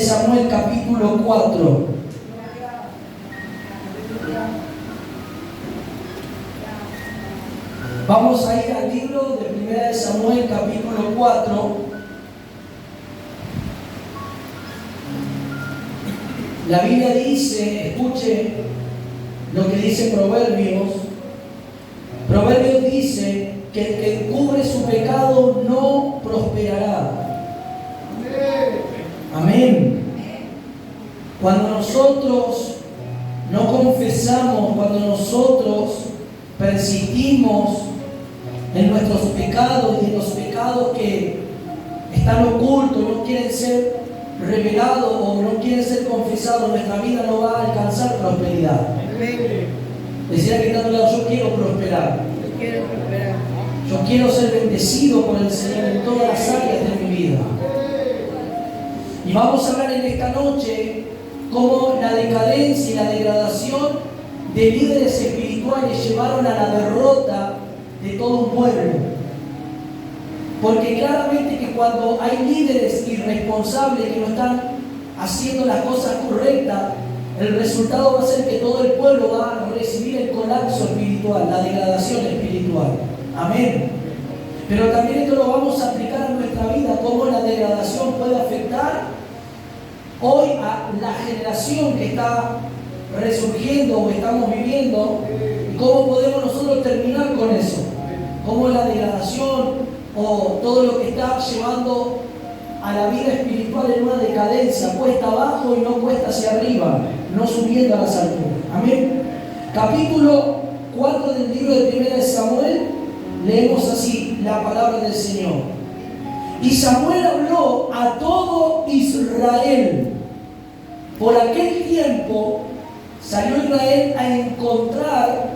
Samuel capítulo 4. Vamos a ir al libro de 1 Samuel capítulo 4. La Biblia dice, escuche lo que dice Proverbios. Proverbios dice que el que encubre su pecado no prosperará. Amén. Cuando nosotros no confesamos, cuando nosotros persistimos en nuestros pecados y en los pecados que están ocultos, no quieren ser revelados o no quieren ser confesados, nuestra vida no va a alcanzar prosperidad. Decía que está a tu lado, yo quiero prosperar. Yo quiero ser bendecido por el Señor en todas las áreas de mi vida. Y vamos a hablar en esta noche cómo la decadencia y la degradación de líderes espirituales llevaron a la derrota de todo un pueblo. Porque claramente que cuando hay líderes irresponsables que no están haciendo las cosas correctas, el resultado va a ser que todo el pueblo va a recibir el colapso espiritual, la degradación espiritual. Amén. Pero también esto lo vamos a aplicar a nuestra vida, cómo la degradación puede afectar hoy a la generación que está resurgiendo o estamos viviendo, y cómo podemos nosotros terminar con eso. Cómo la degradación o todo lo que está llevando a la vida espiritual en una decadencia, cuesta abajo y no cuesta hacia arriba, no subiendo a las alturas. Amén. Capítulo 4 del libro de 1 Samuel, leemos así la palabra del Señor. Y Samuel habló a todo Israel. Por aquel tiempo salió Israel a encontrar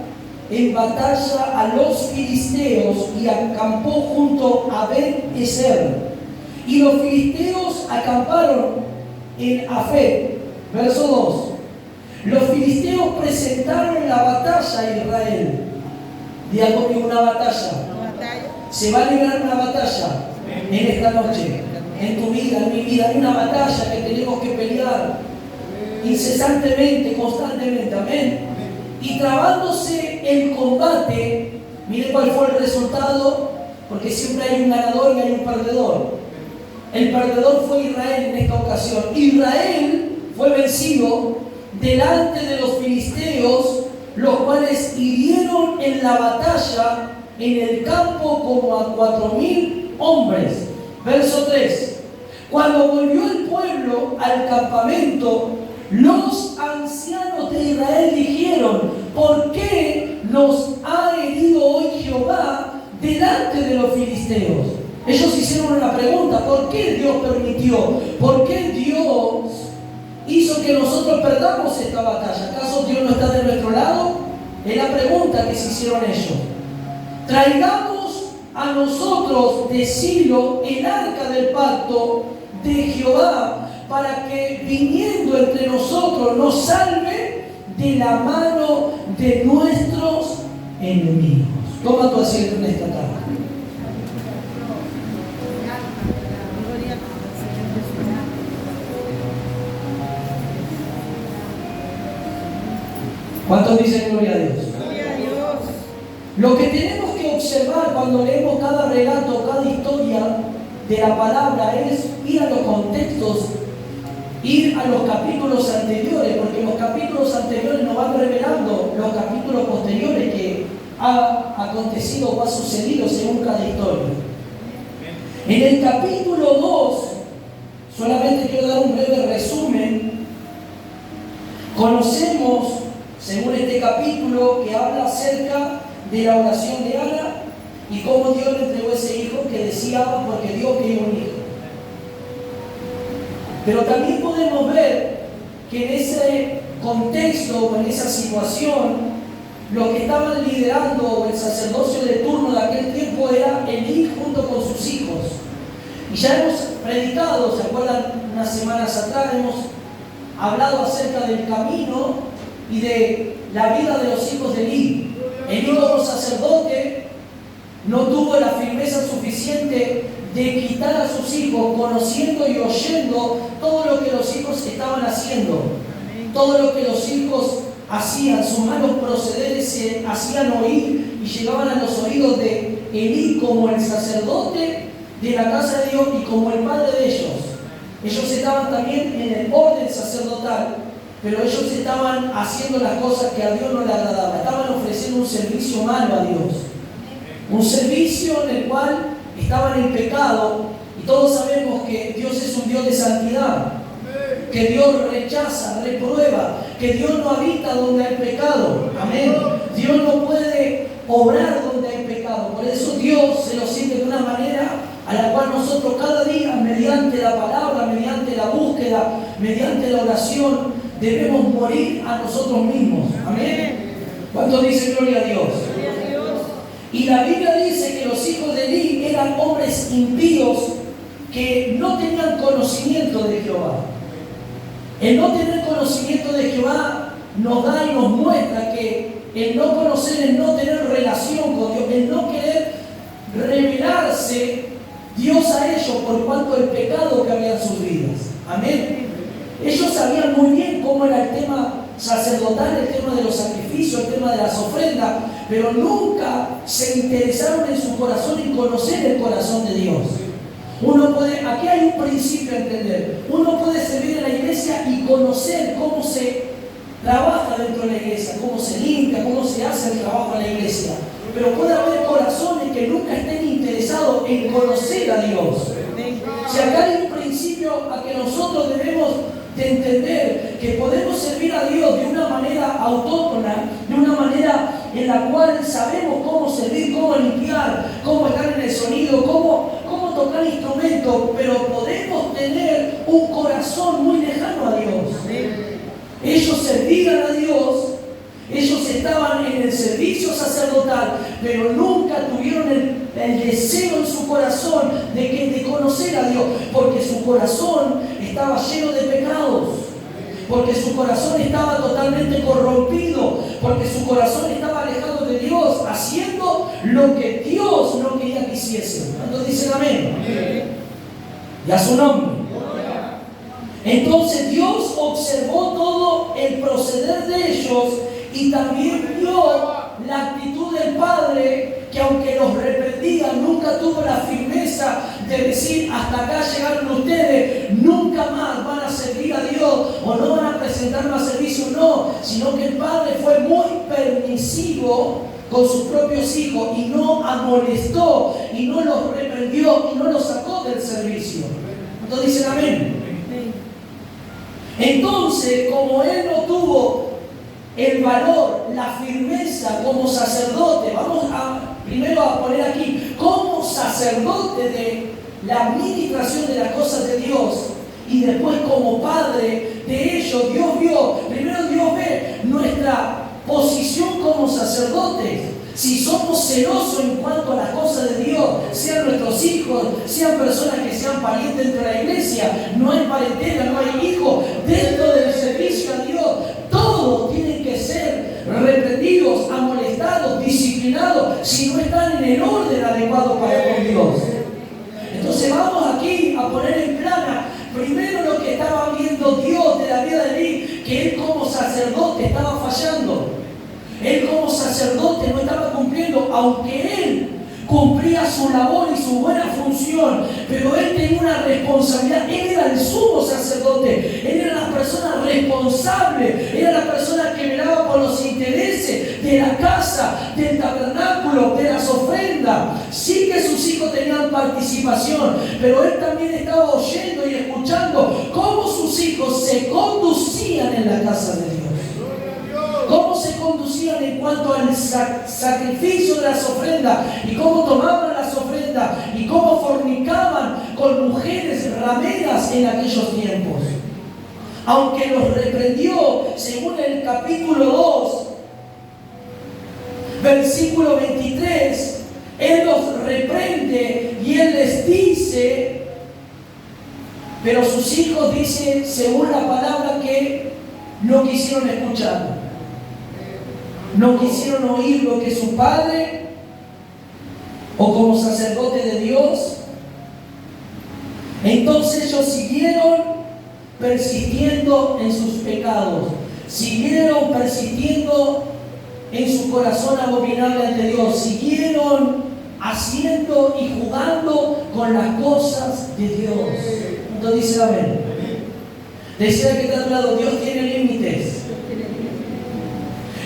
en batalla a los filisteos y acampó junto a Bet-Ezer. Y los filisteos acamparon en Afec. Verso 2. Los filisteos presentaron la batalla a Israel. Diga conmigo, una batalla. Se va a librar una batalla en esta noche, en tu vida, en mi vida. Hay una batalla que tenemos que pelear incesantemente, constantemente. Amén. Y trabándose el combate, mire cuál fue el resultado, porque siempre hay un ganador y hay un perdedor. El perdedor fue Israel en esta ocasión. Israel fue vencido delante de los filisteos, los cuales hirieron en la batalla en el campo como a 4,000 hombres. Verso 3. Cuando volvió el pueblo al campamento, los ancianos de Israel dijeron: ¿por qué nos ha herido hoy Jehová delante de los filisteos? Ellos hicieron una pregunta: ¿por qué Dios permitió? ¿Por qué Dios hizo que nosotros perdamos esta batalla? ¿Acaso Dios no está de nuestro lado? Es la pregunta que se hicieron ellos. Traigamos a nosotros de Silo el arca del pacto de Jehová, para que viniendo entre nosotros nos salve de la mano de nuestros enemigos. Toma tu asiento en esta tarde. ¿Cuántos dicen gloria a Dios? Gloria a Dios. Lo que tenemos que observar cuando leemos cada relato, cada historia de la palabra, es ir a los contextos, ir a los capítulos anteriores, porque los capítulos anteriores nos van revelando los capítulos posteriores que ha acontecido o ha sucedido según cada historia. En el capítulo 2, solamente quiero dar un breve resumen. Conocemos, según este capítulo, que habla acerca de la oración de Ana y cómo Dios le entregó ese hijo que deseaba porque Dios quería un hijo. Pero también podemos ver que en ese contexto o en esa situación, los que estaban liderando el sacerdocio de turno de aquel tiempo era Elí junto con sus hijos. Y ya hemos predicado, ¿se acuerdan? Unas semanas atrás hemos hablado acerca del camino y de la vida de los hijos de Elí. Elí como sacerdote no tuvo la firmeza suficiente de quitar a sus hijos, conociendo y oyendo todo lo que los hijos estaban haciendo, todo lo que los hijos hacían, sus malos procederes se hacían oír y llegaban a los oídos de Elí como el sacerdote de la casa de Dios y como el padre de ellos. Ellos estaban también en el orden sacerdotal, pero ellos estaban haciendo las cosas que a Dios no le agradaban. Estaban ofreciendo un servicio malo a Dios. Un servicio en el cual estaban en pecado. Y todos sabemos que Dios es un Dios de santidad. Que Dios rechaza, reprueba. Que Dios no habita donde hay pecado. Amén. Dios no puede obrar donde hay pecado. Por eso Dios se lo siente de una manera a la cual nosotros cada día, mediante la palabra, mediante la búsqueda, mediante la oración, debemos morir a nosotros mismos. Amén. ¿Cuánto dice gloria a Dios? Y la Biblia dice que los hijos de Elí eran hombres impíos que no tenían conocimiento de Jehová. El no tener conocimiento de Jehová nos da y nos muestra que el no conocer, el no tener relación con Dios, el no querer revelarse Dios a ellos por cuanto el pecado que había en sus vidas. Amén. Ellos sabían muy bien cómo era el tema sacerdotal, el tema de los sacrificios, el tema de las ofrendas, pero nunca se interesaron en su corazón en conocer el corazón de Dios. Aquí hay un principio a entender. Uno puede servir en la iglesia y conocer cómo se trabaja dentro de la iglesia, cómo se limpia, cómo se hace el trabajo en la iglesia. Pero puede haber corazones que nunca estén interesados en conocer a Dios. Si acá hay un principio a que nosotros debemos de entender que podemos servir a Dios de una manera autóctona, de una manera en la cual sabemos cómo servir, cómo limpiar, cómo estar en el sonido, cómo tocar instrumentos, pero podemos tener un corazón muy lejano a Dios. Ellos servían a Dios, ellos estaban en el servicio sacerdotal, pero nunca tuvieron el deseo en su corazón de conocer a Dios, porque su corazón estaba lleno de pecados, porque su corazón estaba totalmente corrompido, porque su corazón estaba alejado de Dios, haciendo lo que Dios no quería que hiciesen. ¿Cuántos dicen amén? Y a su nombre. Entonces Dios observó todo el proceder de ellos y también vio la actitud del padre, que aunque los reprendía, nunca tuvo la firmeza de decir: hasta acá llegaron ustedes, nunca más van a servir a Dios o no van a presentar más servicio. No, sino que el padre fue muy permisivo con sus propios hijos y no amonestó y no los reprendió y no los sacó del servicio. Entonces dicen amén. Entonces, como él no tuvo el valor, la firmeza como sacerdote, vamos primero a poner aquí, como sacerdote de la administración de las cosas de Dios, y después como padre de ellos, primero Dios ve nuestra posición como sacerdotes. Si somos celosos en cuanto a las cosas de Dios, sean nuestros hijos, sean personas que sean parientes dentro de la iglesia, no hay parentela, no hay hijos, dentro del servicio a Dios, todos tienen que ser reprendidos, amonestados, disciplinados, si no están en el orden adecuado para con Dios. Entonces vamos aquí a poner en plana primero lo que estaba viendo Dios de la vida de Elí, que él como sacerdote estaba fallando. Él como sacerdote no estaba cumpliendo, aunque él cumplía su labor y su buena función, pero él tenía una responsabilidad. Él era el sumo sacerdote, él era la persona responsable, era la persona que velaba por los intereses de la casa, del tabernáculo, de las ofrendas. Sí que sus hijos tenían participación, pero él también estaba oyendo y escuchando cómo sus hijos se conducían en la casa de Dios. Cómo se conducían en cuanto al sacrificio de las ofrendas y cómo tomaban las ofrendas y cómo fornicaban con mujeres rameras en aquellos tiempos. Aunque los reprendió, según el capítulo 2, versículo 23, él los reprende y él les dice, pero sus hijos dicen, según la palabra, que no quisieron escuchar. No quisieron oír lo que su padre, o como sacerdote de Dios. Entonces ellos siguieron persistiendo en sus pecados, siguieron persistiendo en su corazón abominable ante Dios, siguieron haciendo y jugando con las cosas de Dios. Entonces dice amén. Decía que está a tu lado, Dios tiene límites.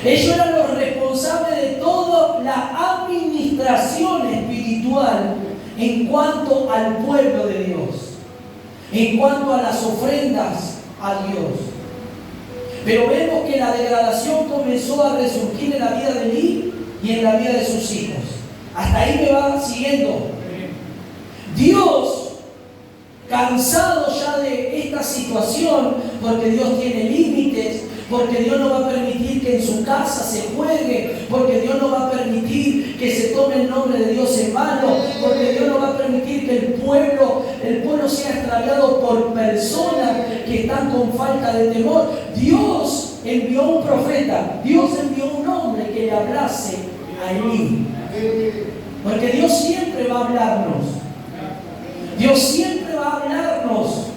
Ellos eran los responsables de toda la administración espiritual en cuanto al pueblo de Dios, en cuanto a las ofrendas a Dios. Pero vemos que la degradación comenzó a resurgir en la vida de Elí y en la vida de sus hijos. Hasta ahí me va siguiendo. Dios, cansado ya de esta situación, porque Dios tiene límites, porque Dios no va a permitir que en su casa se juegue, porque Dios no va a permitir que se tome el nombre de Dios en vano, porque Dios no va a permitir que el pueblo sea extraviado por personas que están con falta de temor. Dios envió un profeta, Dios envió un hombre que le hablase a Elí. Porque Dios siempre va a hablarnos. Dios siempre va a hablarnos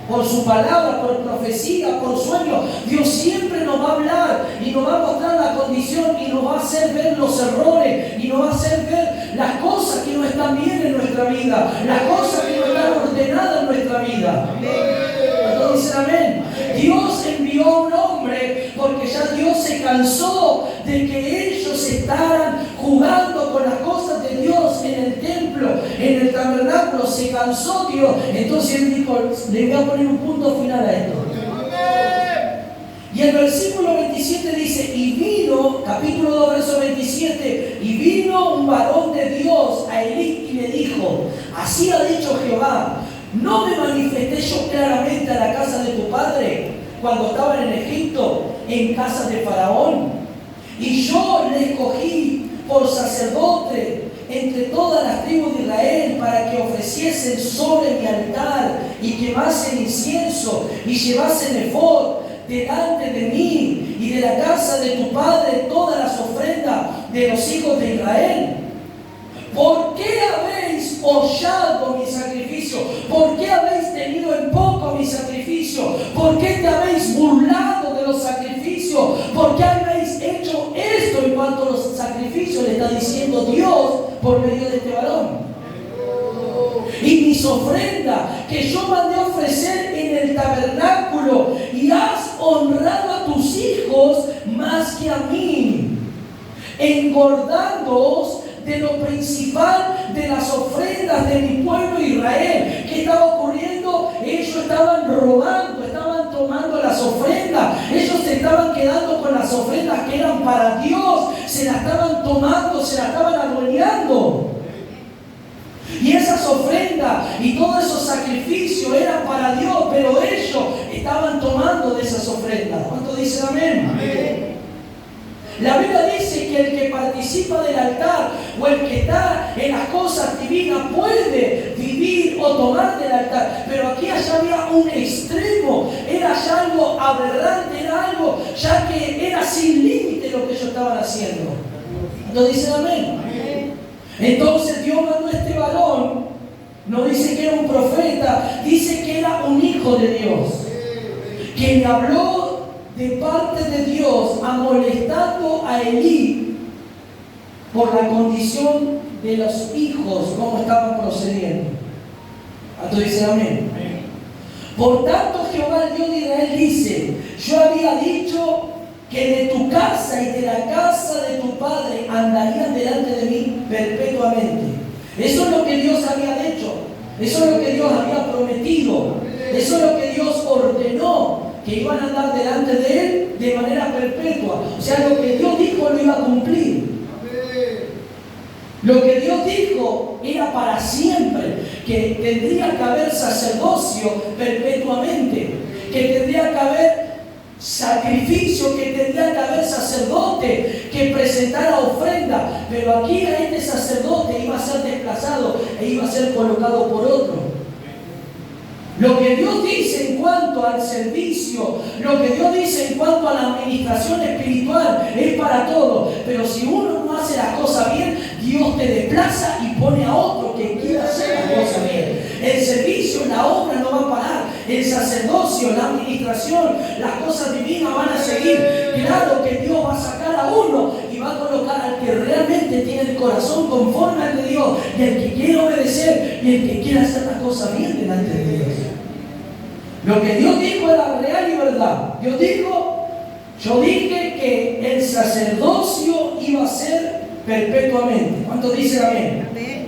por su palabra, por profecía, por sueño. Dios siempre nos va a hablar y nos va a mostrar la condición y nos va a hacer ver los errores y nos va a hacer ver las cosas que no están bien en nuestra vida, las cosas que no están ordenadas en nuestra vida. Entonces, amén. Dios envió a un hombre porque ya Dios se cansó de que ellos estaban jugando con las cosas de Dios en el templo, en el tabernáculo. Se cansó Dios. Entonces él dijo, le voy a poner un punto final a esto. Y el versículo 27 dice, y vino, capítulo 2, verso 27, y vino un varón de Dios a Elí y le dijo, así ha dicho Jehová, ¿no me manifesté yo claramente a la casa de tu padre cuando estaban en Egipto, en casa de Faraón? Y yo le escogí por sacerdote entre todas las tribus de Israel para que ofreciesen sobre mi altar y quemasen incienso y llevasen efod delante de mí y de la casa de tu padre todas las ofrendas de los hijos de Israel. ¿Por qué habéis hollado mi sacrificio? ¿Por qué habéis tenido en poco mi sacrificio? ¿Por qué te habéis burlado de los sacrificios? ¿Por qué habéis hecho esto en cuanto a los sacrificios? Le está diciendo Dios por medio de este varón. Y mis ofrendas que yo mandé a ofrecer en el tabernáculo, y has honrado a tus hijos más que a mí, engordándoos de lo principal de las ofrendas de mi pueblo Israel. ¿Qué estaba ocurriendo? Ellos estaban robando, estaban tomando las ofrendas, ellos se estaban quedando con las ofrendas que eran para Dios, se las estaban tomando, se las estaban adueñando. Y esas ofrendas y todos esos sacrificios eran para Dios, pero ellos estaban tomando de esas ofrendas. ¿Cuántos dicen amén? Amén. La Biblia dice que el que participa del altar o el que está en las cosas divinas puede vivir o tomar del altar. Pero aquí allá había un extremo, era ya algo aberrante, era algo ya que era sin límite lo que ellos estaban haciendo. ¿Entonces dicen amén? Entonces Dios mandó a este varón, no dice que era un profeta, dice que era un hijo de Dios, que le habló de parte de Dios, amonestando a Elí por la condición de los hijos, cómo estaban procediendo. Entonces dice amén. Por tanto Jehová, el Dios de Israel, dice, yo había dicho que de tu casa y de la casa de tu padre andarían delante de mí perpetuamente. Eso es lo que Dios había hecho, eso es lo que Dios había prometido, eso es lo que Dios ordenó, que iban a andar delante de Él de manera perpetua. O sea, lo que Dios dijo lo iba a cumplir. Lo que Dios dijo era para siempre, que tendría que haber sacerdocio perpetuamente, que tendría que haber sacrificio, que tendría que haber sacerdote que presentara ofrenda, pero aquí a este sacerdote iba a ser desplazado e iba a ser colocado por otro. Lo que Dios dice en cuanto al servicio, lo que Dios dice en cuanto a la administración espiritual es para todos, pero si uno no hace las cosas bien, Dios te desplaza y pone a otro que quiera hacer las cosas bien. El servicio, la obra no va a parar, el sacerdocio, la administración, las cosas divinas van a seguir. Claro que Dios va a sacar a uno y va a colocar al que realmente tiene el corazón conforme al de Dios, y el que quiere obedecer, y el que quiere hacer las cosas bien delante de Dios. Lo que Dios dijo era real y verdad. Dios dijo, yo dije que el sacerdocio iba a ser perpetuamente. ¿Cuántos dicen amén? Amén.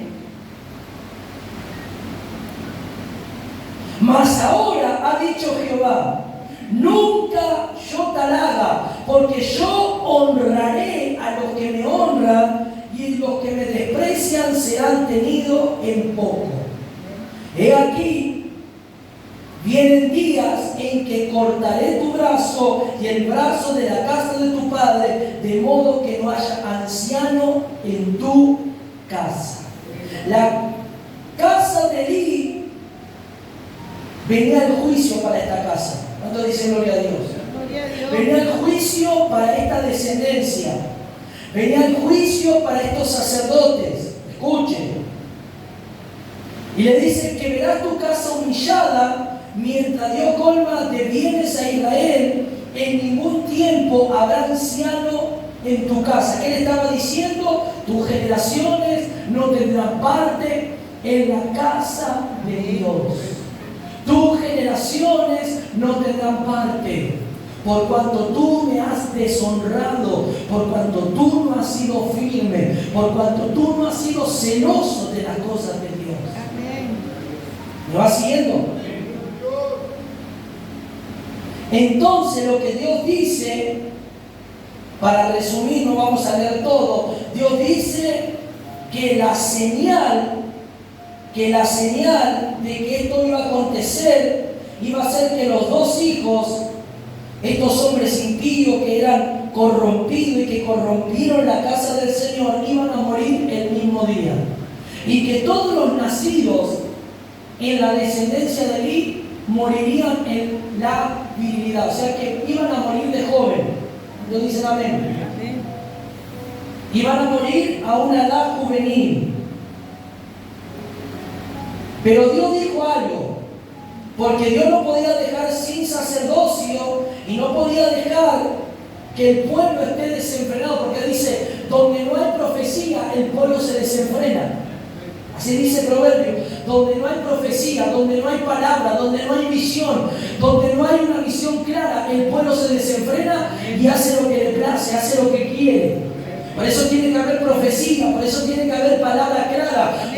Mas ahora ha dicho Jehová, nunca yo tal haga, porque yo honraré a los que me honran, y los que me desprecian serán tenidos en poco. He aquí, vienen días en que cortaré tu brazo y el brazo de la casa de tu padre, de modo que no haya anciano en tu casa. La casa de Elí venía el juicio para esta casa. ¿Cuánto dicen gloria a Dios? Gloria a Dios. Venía el juicio para esta descendencia. Venía el juicio para estos sacerdotes. Escuchen. Y le dice que verás tu casa humillada mientras Dios colma de bienes a Israel. En ningún tiempo habrá anciano en tu casa. ¿Qué le estaba diciendo? Tus generaciones no tendrán parte en la casa de Dios. Tus generaciones no tendrán parte, por cuanto tú me has deshonrado, por cuanto tú no has sido firme, por cuanto tú no has sido celoso de las cosas de Dios. Amén. ¿Me va siguiendo? Entonces lo que Dios dice, para resumir, no vamos a leer todo, Dios dice que la señal de que esto iba a acontecer iba a ser que los dos hijos, estos hombres impíos que eran corrompidos y que corrompieron la casa del Señor, iban a morir el mismo día. Y que todos los nacidos en la descendencia de Elí morirían en la virilidad. O sea que iban a morir de joven. ¿No dicen amén? Amén. Iban a morir a una edad juvenil. Pero Dios dijo algo, porque Dios no podía dejar sin sacerdocio y no podía dejar que el pueblo esté desenfrenado, porque dice, donde no hay profecía, el pueblo se desenfrena. Así dice Proverbio, donde no hay profecía, donde no hay palabra, donde no hay visión, donde no hay una visión clara, el pueblo se desenfrena y hace lo que le place, hace lo que quiere. Por eso tiene que haber profecía, por eso tiene que haber palabra clara,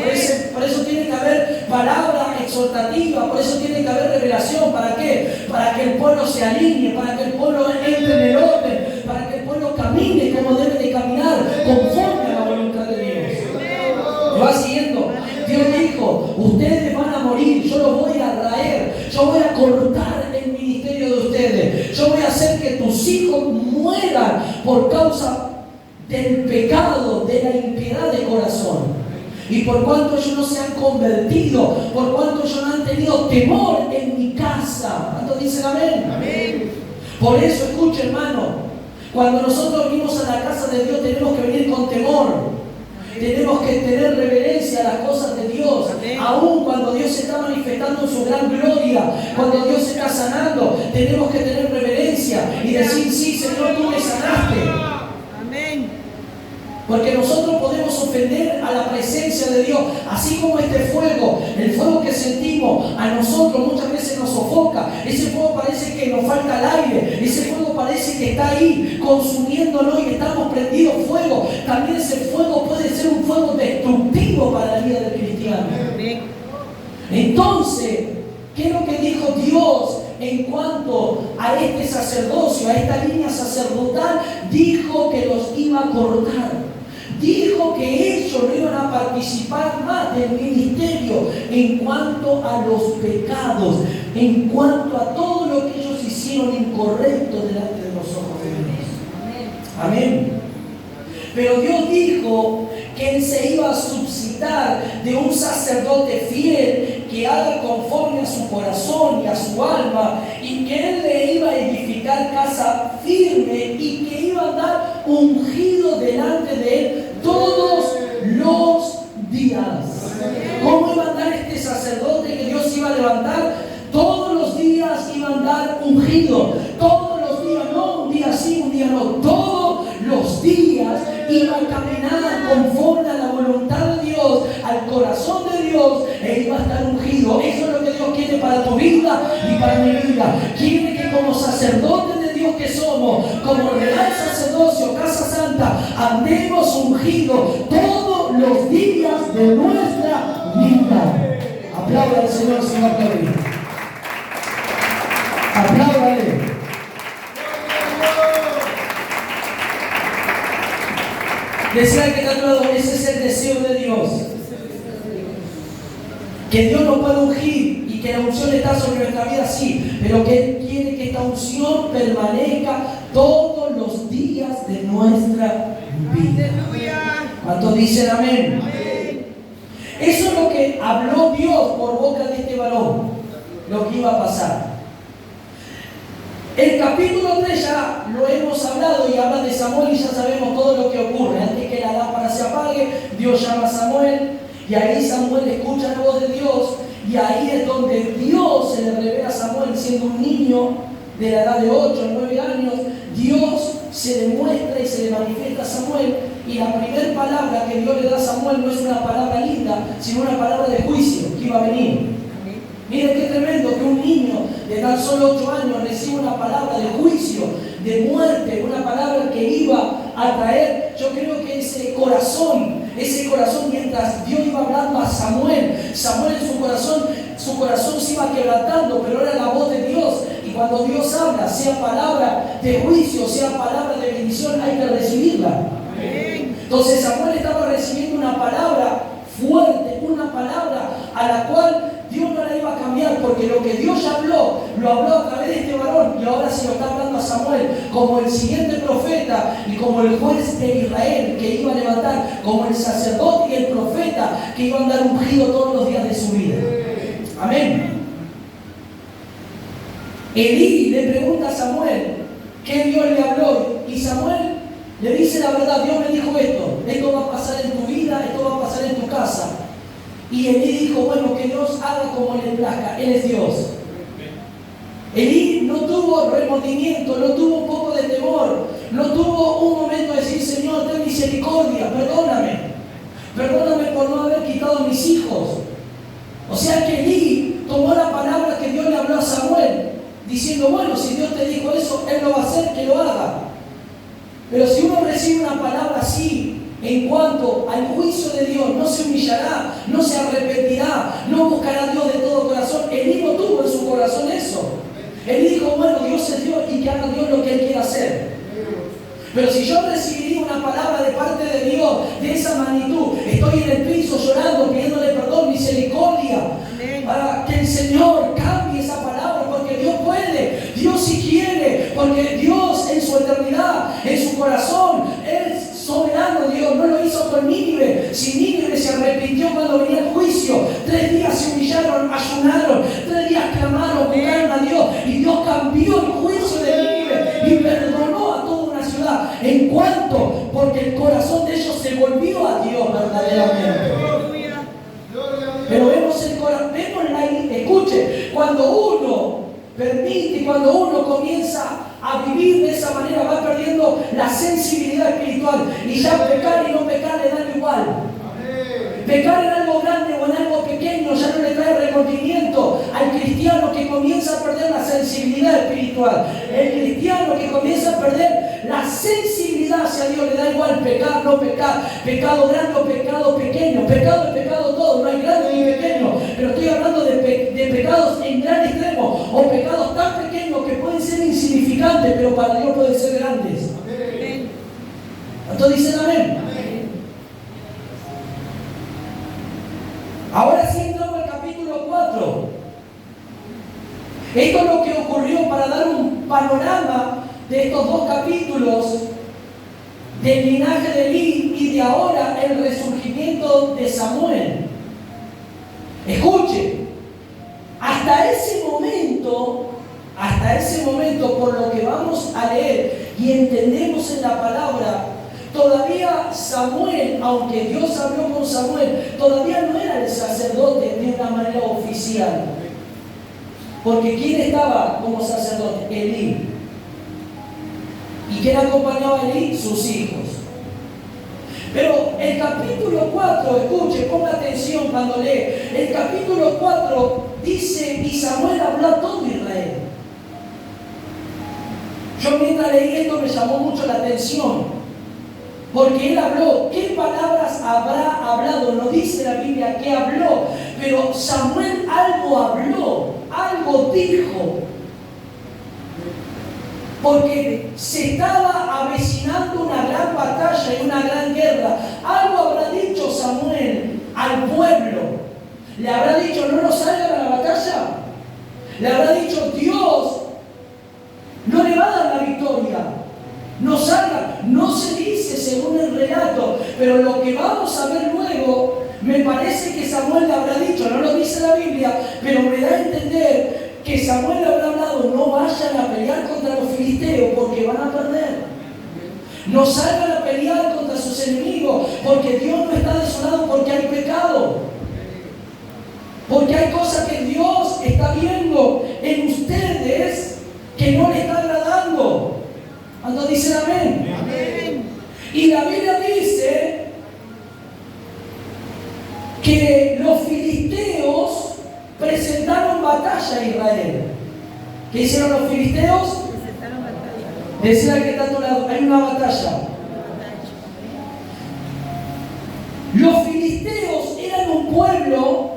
por eso tiene que haber palabra exhortativa, por eso tiene que haber revelación. ¿Para qué? Para que el pueblo se alinee, para que el pueblo entre en el orden, para que el pueblo camine como debe de caminar, conforme a la voluntad de Dios. ¿Me va siguiendo? Dios dijo, ustedes van a morir, yo los voy a raer, yo voy a cortar el ministerio de ustedes, yo voy a hacer que tus hijos mueran por causa del pecado, de la impiedad de corazón. Y por cuanto ellos no se han convertido, por cuanto ellos no han tenido temor en mi casa. ¿Cuántos dicen amén? Amén. Por eso, escucha, hermano, cuando nosotros venimos a la casa de Dios tenemos que venir con temor. Tenemos que tener reverencia a las cosas de Dios. Amén. Aún cuando Dios se está manifestando en su gran gloria, cuando Dios se está sanando, tenemos que tener reverencia y decir, sí, Señor, tú me sanaste. Amén. Porque nosotros podemos ofender a la presencia de Dios, así como este fuego, el fuego que sentimos a nosotros muchas veces nos sofoca. Ese fuego parece que nos falta el aire, ese fuego parece que está ahí consumiéndonos y estamos prendidos fuego. También ese fuego puede ser un fuego destructivo para la vida del cristiano. Entonces, ¿qué es lo que dijo Dios en cuanto a este sacerdocio, a esta línea sacerdotal? Dijo que los iba a cortar. Dijo que ellos no iban a participar más del ministerio en cuanto a los pecados, en cuanto a todo lo que ellos hicieron incorrecto delante de los ojos de Dios. Amén. Pero Dios dijo que Él se iba a suscitar de un sacerdote fiel que haga conforme a su corazón y a su alma, y que Él le iba a edificar casa firme y que iba a dar ungido delante de Él todos los días. ¿Cómo iba a andar este sacerdote que Dios iba a levantar? Todos los días y para mi vida. Quiere que como sacerdotes de Dios que somos, como real sacerdocio, casa santa, andemos ungidos todos los días de nuestra vida. Aplauda al Señor si va a aplaudir. Apláudale. Decía que tatuado, ese es el deseo de Dios. Que Dios nos pueda ungir y que la unción está sobre nuestra vida, sí, pero que Él quiere que esta unción permanezca todos los días de nuestra vida. ¿Cuántos dicen amén? Eso es lo que habló Dios por boca de este varón, lo que iba a pasar. El capítulo 3 ya lo hemos hablado y habla de Samuel y ya sabemos todo lo que ocurre. Antes que la lámpara se apague, Dios llama a Samuel y ahí Samuel escucha la voz de Dios y ahí es donde Dios se le revela a Samuel siendo un niño de la edad de 8 o 9 años. Dios se le muestra y se le manifiesta a Samuel y la primera palabra que Dios le da a Samuel no es una palabra linda, sino una palabra de juicio que iba a venir. Miren qué tremendo que un niño de tan solo 8 años reciba una palabra de juicio, de muerte, una palabra que iba a traer. Yo creo que ese corazón mientras Dios iba hablando a Samuel en su corazón se iba quebrantando, pero era la voz de Dios. Y cuando Dios habla, sea palabra de juicio, sea palabra de bendición, hay que recibirla. Entonces Samuel estaba recibiendo una palabra fuerte, una palabra a la cual Dios no la iba a cambiar, porque lo que Dios ya habló, lo habló a través de este varón y ahora se lo está hablando a Samuel como el siguiente profeta y como el juez de Israel que iba a levantar, como el sacerdote y el profeta que iba a andar ungido todos los días de su vida. Amén. Elí le pregunta a Samuel qué Dios le habló y Samuel le dice la verdad. Dios me dijo esto va a pasar en tu vida, esto va a pasar en tu casa. Y Elí dijo, bueno, que Dios haga como le plazca, Él es Dios. Elí no tuvo remordimiento, no tuvo un poco de temor, no tuvo un momento de decir, Señor, ten misericordia, perdóname por no haber quitado a mis hijos. O sea que Elí tomó la palabra que Dios le habló a Samuel, diciendo, bueno, si Dios te dijo eso, Él lo va a hacer, que lo haga. Pero si uno recibe una palabra así, en cuanto al juicio de Dios, no se humillará, no se arrepentirá, no buscará a Dios de todo corazón. Elí no tuvo en su corazón eso. Él dijo, bueno, Dios es Dios y que haga Dios lo que Él quiera hacer. Pero si yo recibiría una palabra de parte de Dios de esa magnitud, estoy en el piso llorando, pidiéndole perdón, misericordia, para que el Señor cambie esa palabra, porque Dios puede, Dios sí quiere, porque Dios en su eternidad, en su corazón, es soberano Dios. No lo hizo con Nínive. Si Nínive se arrepintió cuando venía el juicio, 3 días se humillaron, ayunaron, 3 días clamaron, buscaron a Dios y Dios cambió el juicio de Nínive y perdonó a toda una ciudad. ¿En cuánto? Porque el corazón de ellos se volvió a Dios verdaderamente. Pero vemos el corazón, escuche, cuando uno permite, cuando uno comienza a vivir de esa manera, va perdiendo la sensibilidad espiritual y ya pecar y no pecar le dan igual. Pecar en algo grande o en algo pequeño ya no le trae remordimiento al cristiano que comienza a perder la sensibilidad espiritual. El cristiano que comienza a perder la sensibilidad hacia Dios, le da igual pecar, no pecar, pecado grande o pecado pequeño. Pecado es pecado todo, no hay grande ni pequeño, pero estoy hablando de pecados en gran extremo o pecados tan pequeños que pueden ser insignificantes, pero para Dios pueden ser grandes. ¿Cuántos dicen amén? Ahora sí entramos al capítulo 4. Esto es lo que ocurrió para dar un panorama de estos 2 capítulos del linaje de Elí y de ahora el resurgimiento de Samuel. Escuche, hasta ese momento, por lo que vamos a leer y entendemos en la palabra, todavía Samuel, aunque Dios habló con Samuel, todavía no era el sacerdote de una manera oficial. Porque ¿quién estaba como sacerdote? Elí. ¿Y quién acompañaba a Elí? Sus hijos. Pero el capítulo 4, escuche, ponga atención cuando lee. El capítulo 4 dice, y Samuel habló a todo Israel. Yo mientras leí esto me llamó mucho la atención, porque él habló. ¿Qué palabras habrá hablado? No dice la Biblia qué habló, pero Samuel algo habló, algo dijo. Porque se estaba avecinando una gran batalla y una gran guerra. Algo habrá dicho Samuel al pueblo. Le habrá dicho, no nos salgan a la batalla. Le habrá dicho, Dios no le va a dar la victoria. No salgan. No se dice según el relato, pero lo que vamos a ver luego, me parece que Samuel le habrá dicho, no lo dice la Biblia, pero me da a entender que Samuel le habrá hablado, no vayan a pelear contra los filisteos porque van a perder. No salgan a pelear contra sus enemigos porque Dios no está de su lado, porque hay pecado. Porque hay cosas que Dios está viendo en ustedes que no le está agradando. ¿Cuántos dicen amén? Amén. Y la Biblia dice que los filisteos presentaron batalla a Israel. ¿Qué hicieron los filisteos? Presentaron batalla. Decía que está a tu lado, hay una batalla. Los filisteos eran un pueblo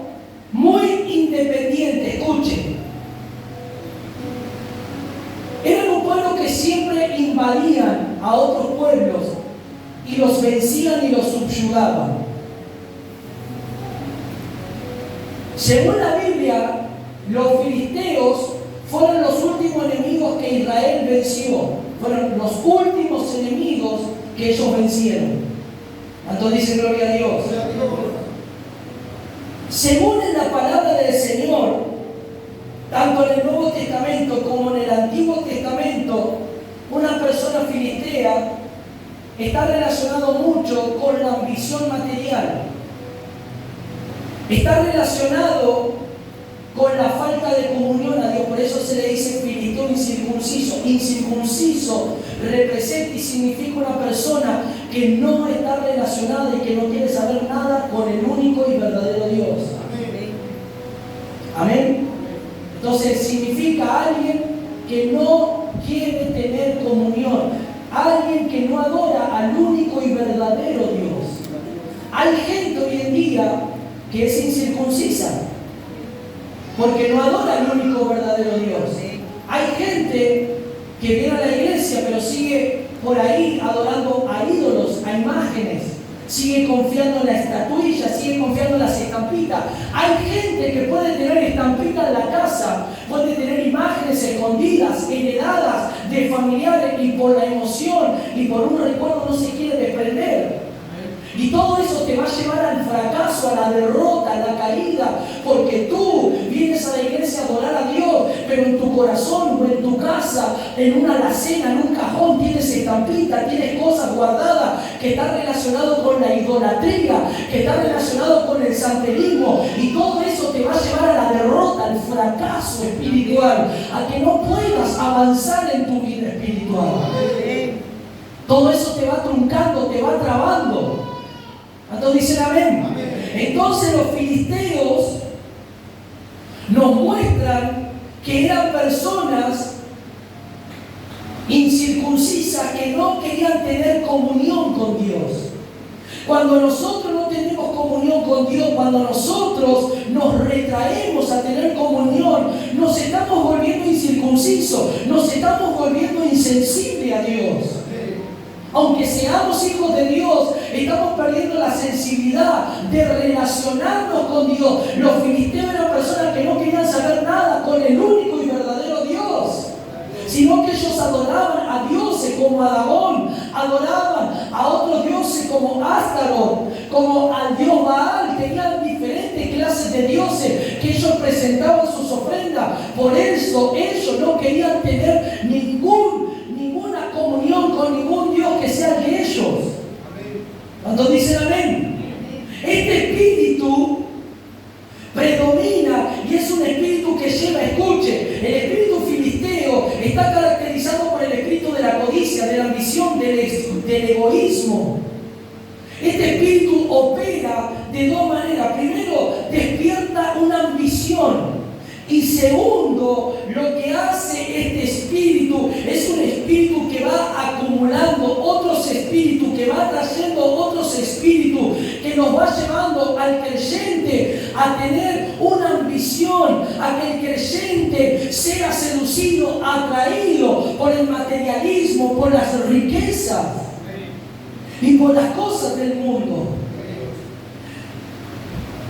muy independiente. Escuchen. Eran un pueblo que siempre invadían a otros pueblos y los vencían y los subyugaban. Según la Biblia, los filisteos fueron los últimos enemigos que Israel venció. Fueron los últimos enemigos que ellos vencieron. Entonces dice gloria a Dios. Según en la palabra del Señor, tanto en el Nuevo Testamento como en el Antiguo Testamento, una persona filistea está relacionado mucho con la ambición material. Está relacionado con la falta de comunión a Dios. Por eso se le dice filisteo incircunciso. Incircunciso representa y significa una persona que no está relacionada y que no quiere saber nada con el único y verdadero Dios. Amén. Entonces significa alguien que no quiere tener comunión, alguien que no adora al único y verdadero Dios. Hay gente hoy en día que es incircuncisa porque no adora al único verdadero Dios. Hay gente que viene a la iglesia pero sigue por ahí adorando a ídolos, a imágenes, sigue confiando en la estatuilla, sigue confiando en las estampitas. Hay gente que puede tener estampitas en la casa, puede tener imágenes escondidas, heredadas de familiares, y por la emoción y por un recuerdo no se quiere desprender. Y todo eso te va a llevar al fracaso, a la derrota, a la caída, porque tú vienes a la iglesia a adorar a Dios, pero en tu corazón o en tu casa, en una alacena, en un cajón, tienes estampita, tienes cosas guardadas que están relacionadas con la idolatría, que están relacionadas con el santerismo, y todo eso te va a llevar a la derrota, al fracaso espiritual, a que no puedas avanzar en tu vida espiritual. Todo eso te va truncando, te va trabando. Entonces dicen amén. Entonces los filisteos nos muestran que eran personas incircuncisas que no querían tener comunión con Dios. Cuando nosotros no tenemos comunión con Dios, cuando nosotros nos retraemos a tener comunión, nos estamos volviendo incircuncisos, nos estamos volviendo insensibles a Dios. Aunque seamos hijos de Dios, estamos perdiendo la sensibilidad de relacionarnos con Dios. Los filisteos eran personas que no querían saber nada con el único y verdadero Dios, sino que ellos adoraban a dioses como a Dagón, adoraban a otros dioses como Astaroth, como al dios Baal. Tenían diferentes clases de dioses que ellos presentaban sus ofrendas. Por eso ellos no querían tener ninguna comunión con ningún Dios que sea de ellos. Cuando dicen amén, este espíritu predomina y es un espíritu que lleva, escuche, el espíritu filisteo está caracterizado por el espíritu de la codicia, de la ambición, del egoísmo. Este espíritu opera de dos maneras. Primero, despierta una ambición. Y segundo, lo que hace este espíritu es un espíritu que va acumulando otros espíritus, que va trayendo otros espíritus, que nos va llevando al creyente a tener una ambición, a que el creyente sea seducido, atraído por el materialismo, por las riquezas y por las cosas del mundo.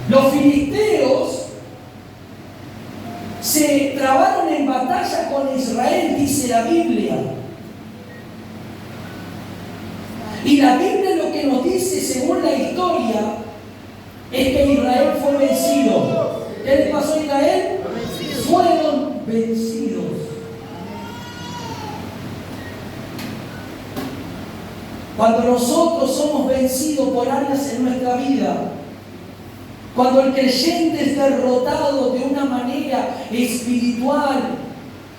Los filisteos se trabaron en batalla con Israel, dice la Biblia. Y la Biblia lo que nos dice, según la historia, es que Israel fue vencido. ¿Qué le pasó a Israel? Fueron vencidos. Cuando nosotros somos vencidos por áreas en nuestra vida, cuando el creyente es derrotado de una manera espiritual,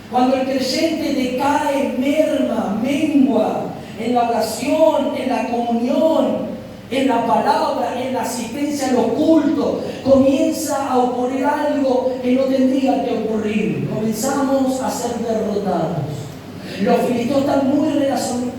cuando el creyente decae, merma, mengua en la oración, en la comunión, en la palabra, en la asistencia a los cultos, comienza a ocurrir algo que no tendría que ocurrir. Comenzamos a ser derrotados. Los filisteos están muy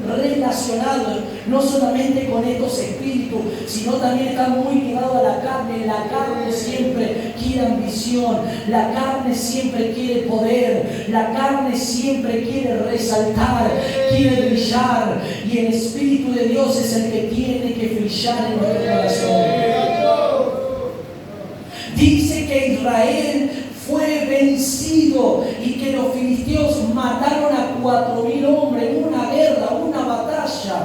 relacionados no solamente con estos espíritus, sino también están muy ligados a la carne. La carne siempre quiere ambición, la carne siempre quiere poder, la carne siempre quiere resaltar, quiere brillar, y el Espíritu de Dios es el que tiene que brillar en nuestro corazón. Dice que Israel fue vencido y que los filisteos mataron a 4,000 hombres en una guerra, una batalla.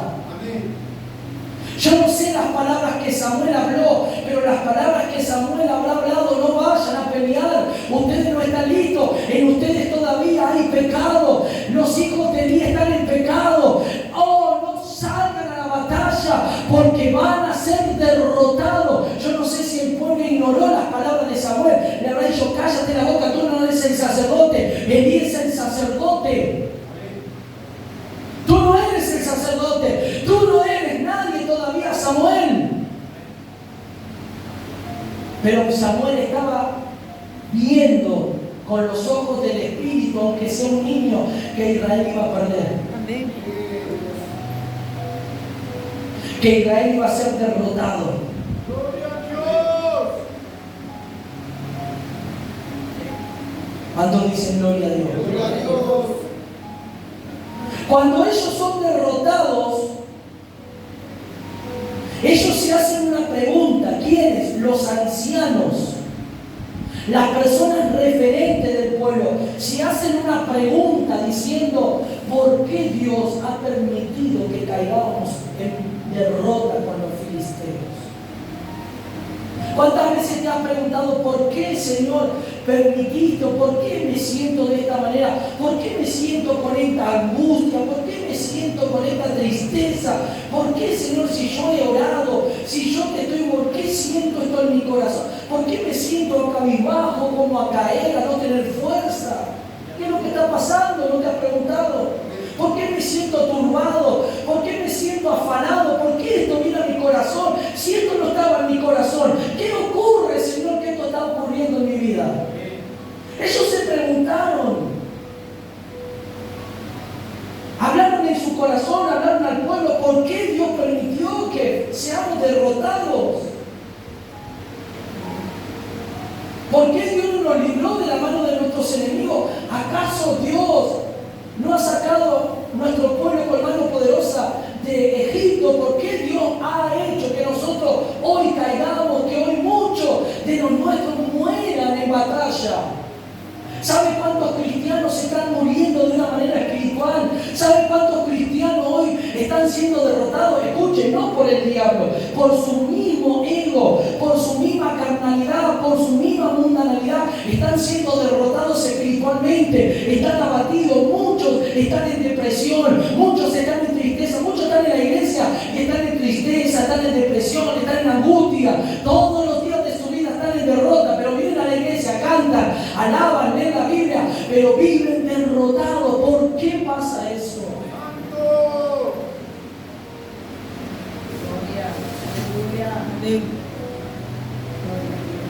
Yo no sé las palabras que Samuel habló, pero las palabras que Samuel habrá hablado: no vayan a pelear, ustedes no están listos, en ustedes todavía hay pecado, los hijos de Elí están en pecado. Oh, no salgan a la batalla porque van a ser derrotados. Yo no sé si el pueblo ignoró las palabras de Samuel, le habrá dicho: cállate la boca, tú no eres el sacerdote, Elí es el sacerdote. Tú no eres el sacerdote, tú no eres nadie todavía, Samuel. Pero Samuel estaba viendo con los ojos del Espíritu, aunque sea un niño, que Israel iba a perder. Amén. Que Israel iba a ser derrotado. ¡Gloria a Dios! ¿Cuántos dicen gloria a Dios? ¡Gloria a Dios! Cuando ellos son derrotados, ellos se hacen una pregunta. ¿Quiénes? Los ancianos, las personas referentes del pueblo, se hacen una pregunta diciendo: ¿por qué Dios ha permitido que caigamos en derrota con los filisteos? ¿Cuántas veces te has preguntado: ¿por qué, Señor, permitiste? ¿Por qué me siento de esta manera? ¿Por qué me siento con esta angustia? ¿Por qué me siento con esta tristeza? ¿Por qué, Señor, si yo he orado, si yo te estoy, por qué siento esto en mi corazón? ¿Por qué me siento cabizbajo, como a caer, a no tener fuerza? ¿Qué es lo que está pasando? ¿No te has preguntado? ¿Por qué me siento turbado? ¿Por qué me siento afanado? ¿Por qué esto viene a mi corazón? Si esto no estaba en mi corazón, ¿qué ocurre, Señor, que esto está ocurriendo en mi vida? Ellos se preguntaron. Hablaron en su corazón, hablaron al pueblo: ¿por qué Dios permitió que seamos derrotados? ¿Por qué Dios no nos libró de la mano de nuestros enemigos? ¿Acaso Dios no ha sacado nuestro pueblo con mano poderosa de Egipto? ¿Por qué Dios ha hecho que nosotros hoy caigamos, que hoy muchos de los nuestros mueran en batalla? ¿Sabe cuántos cristianos están muriendo de una manera espiritual? ¿Sabe cuántos cristianos hoy están siendo derrotados? Escuchen, no por el diablo, por su mismo ego, por su misma carnalidad, por su misma mundanalidad. Están siendo derrotados espiritualmente, están abatidos, muchos están en depresión, muchos están en tristeza, muchos están en la iglesia y están en tristeza, están en depresión, están en angustia. Todos los días de su vida están en derrota, pero vienen a la iglesia, cantan, alaban, leen la Biblia, pero viven derrotados. ¿Por qué pasa eso?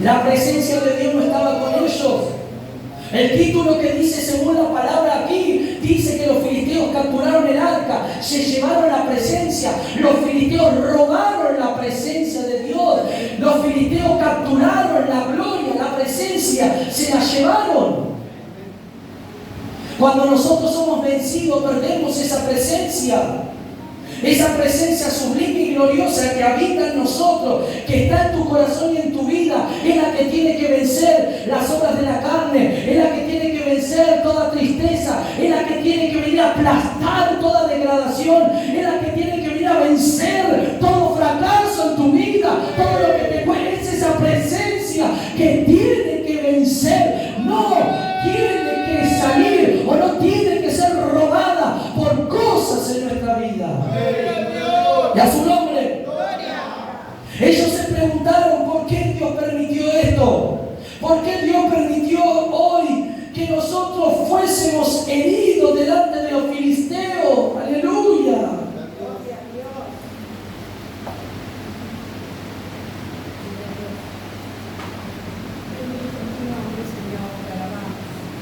La presencia de Dios no estaba con ellos. El título que dice según la palabra aquí, dice que los filisteos capturaron el arca, se llevaron la presencia, los filisteos robaron la presencia de Dios, los filisteos capturaron la gloria, la presencia, se la llevaron. Cuando nosotros somos vencidos, perdemos esa presencia sublime y gloriosa que habita en nosotros, que está en tu corazón y en tu vida, es la que tiene que vencer las obras de la carne, es la que tiene que vencer toda tristeza, es la que tiene que venir a aplastar toda degradación, es la que tiene que venir a vencer todo fracaso en tu vida, todo lo que te cuesta. Es esa presencia que tiene que vencer, no tiene que salir o no tiene que ser robada por cosas en nuestra vida. Y a su nombre. Ellos se preguntaron por qué Dios permitió esto. ¿Por qué Dios permitió hoy que nosotros fuésemos heridos delante de los filisteos? Aleluya.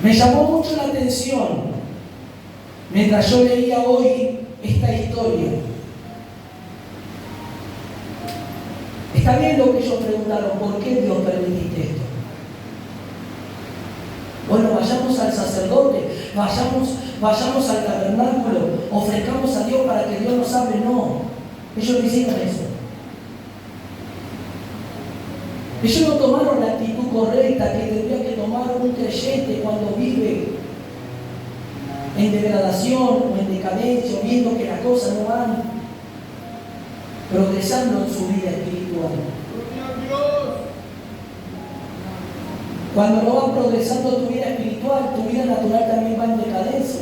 Me llamó mucho la atención mientras yo leía hoy esta historia. Está bien lo que ellos preguntaron, ¿por qué Dios permitiste esto? Bueno, vayamos al sacerdote, vayamos al tabernáculo, ofrezcamos a Dios para que Dios nos hable. No, ellos no hicieron eso. Ellos no tomaron la actitud correcta que tendría que tomar un creyente cuando vive en degradación o en decadencia, viendo que las cosas no van progresando en su vida espiritual. Cuando no va progresando tu vida espiritual, tu vida natural también va en decadencia.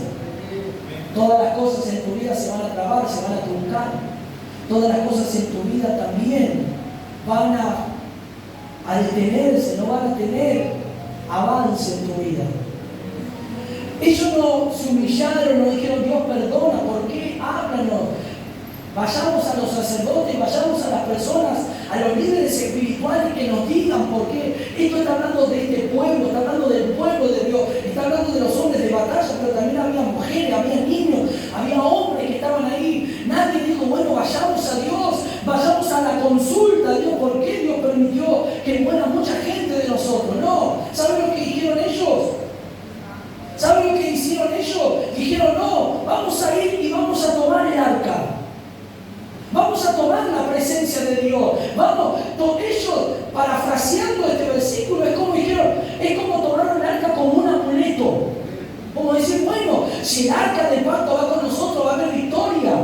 Todas las cosas en tu vida se van a trabar, se van a truncar. Todas las cosas en tu vida también van a detenerse, no van a tener avance en tu vida. Ellos no se humillaron, no dijeron Dios perdona, ¿por qué? Háblanos. Vayamos a los sacerdotes, vayamos a las personas, a los líderes espirituales que nos digan por qué. Esto está hablando de este pueblo, está hablando del pueblo de Dios, está hablando de los hombres de batalla, pero también había mujeres, había niños, había hombres que estaban ahí. Nadie dijo, bueno, vayamos a Dios, vayamos a la consulta de Dios, ¿por qué Dios permitió que muera mucha gente de nosotros? No, ¿saben lo que dijeron ellos? ¿Saben lo que hicieron ellos? Dijeron, no, vamos a ir y vamos a tomar el arca. Vamos a tomar la presencia de Dios. Vamos, ellos, parafraseando este versículo, es como tomaron el arca como un amuleto. Como decir, bueno, si el arca del pacto va con nosotros, va a haber victoria.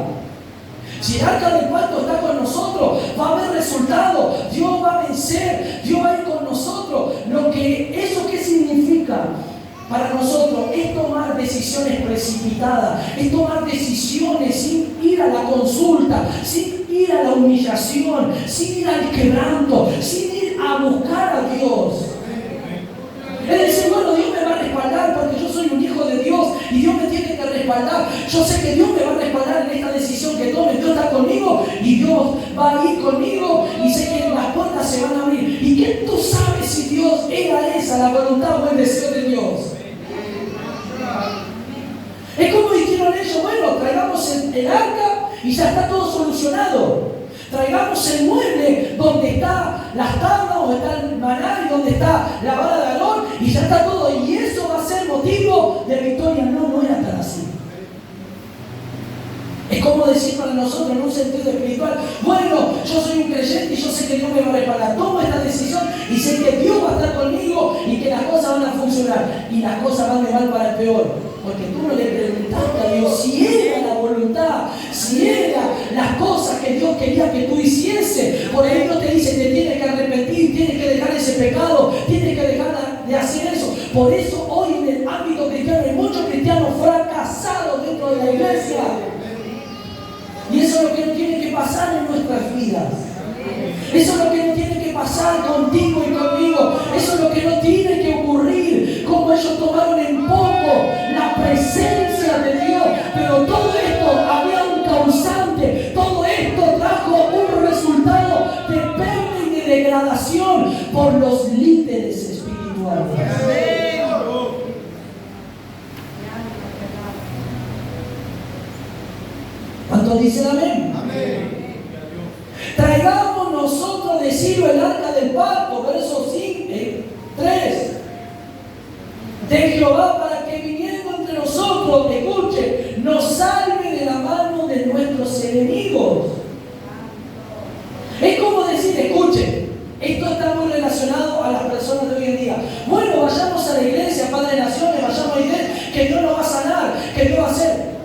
Si el arca del pacto está con nosotros, va a haber resultado. Dios va a vencer, Dios va a ir con nosotros. ¿Eso qué significa? Para nosotros es tomar decisiones precipitadas, es tomar decisiones sin ir a la consulta, sin ir a la humillación, sin ir al quebranto, sin ir a buscar a Dios. Es decir, bueno, Dios me va a respaldar porque yo soy un hijo de Dios y Dios me tiene que respaldar. Yo sé que Dios me va a respaldar en esta decisión que tome. Dios está conmigo y Dios va a ir conmigo y sé que las puertas se van a abrir. ¿Y qué tú sabes si Dios era esa la voluntad o el deseo de Dios? Es como dijeron ellos, bueno, traigamos el arca y ya está todo solucionado. Traigamos el mueble donde está las tablas, donde está el maná y donde está la vara de Aarón y ya está todo. Y eso va a ser motivo de victoria. No era tan así. Es como decir para nosotros en un sentido espiritual, bueno, yo soy un creyente y yo sé que Dios me va a respaldar. Tomo esta decisión y sé que Dios va a estar conmigo y que las cosas van a funcionar. Y las cosas van de mal para el peor. Porque tú no le preguntaste a Dios si era la voluntad, si era las cosas que Dios quería que tú hicieses. Por ahí Dios te dice, te tienes que arrepentir, tienes que dejar ese pecado, tienes que dejar de hacer eso. Por eso hoy en el ámbito cristiano hay muchos cristianos fracasados dentro de la iglesia. Y eso es lo que no tiene que pasar en nuestras vidas. Eso es lo que no tiene que pasar contigo y conmigo. Eso es lo que no tiene que ocurrir. Como ellos tomaron en poco la presencia de Dios. Pero todo esto había un causante. Todo esto trajo un resultado de pérdida degradación por los líderes espirituales. ¿Cuántos dicen amén? Traigamos nosotros de Silo el arca del pacto, verso 3, de Jehová, para que viniendo entre nosotros, escuche, nos salve de la mano de nuestros enemigos. Es como decir, escuche, esto está muy relacionado a las personas de hoy en día. Bueno, vayamos a la iglesia, Padre de Naciones, vayamos a la iglesia, que Dios nos va a sanar, que Dios va a hacer.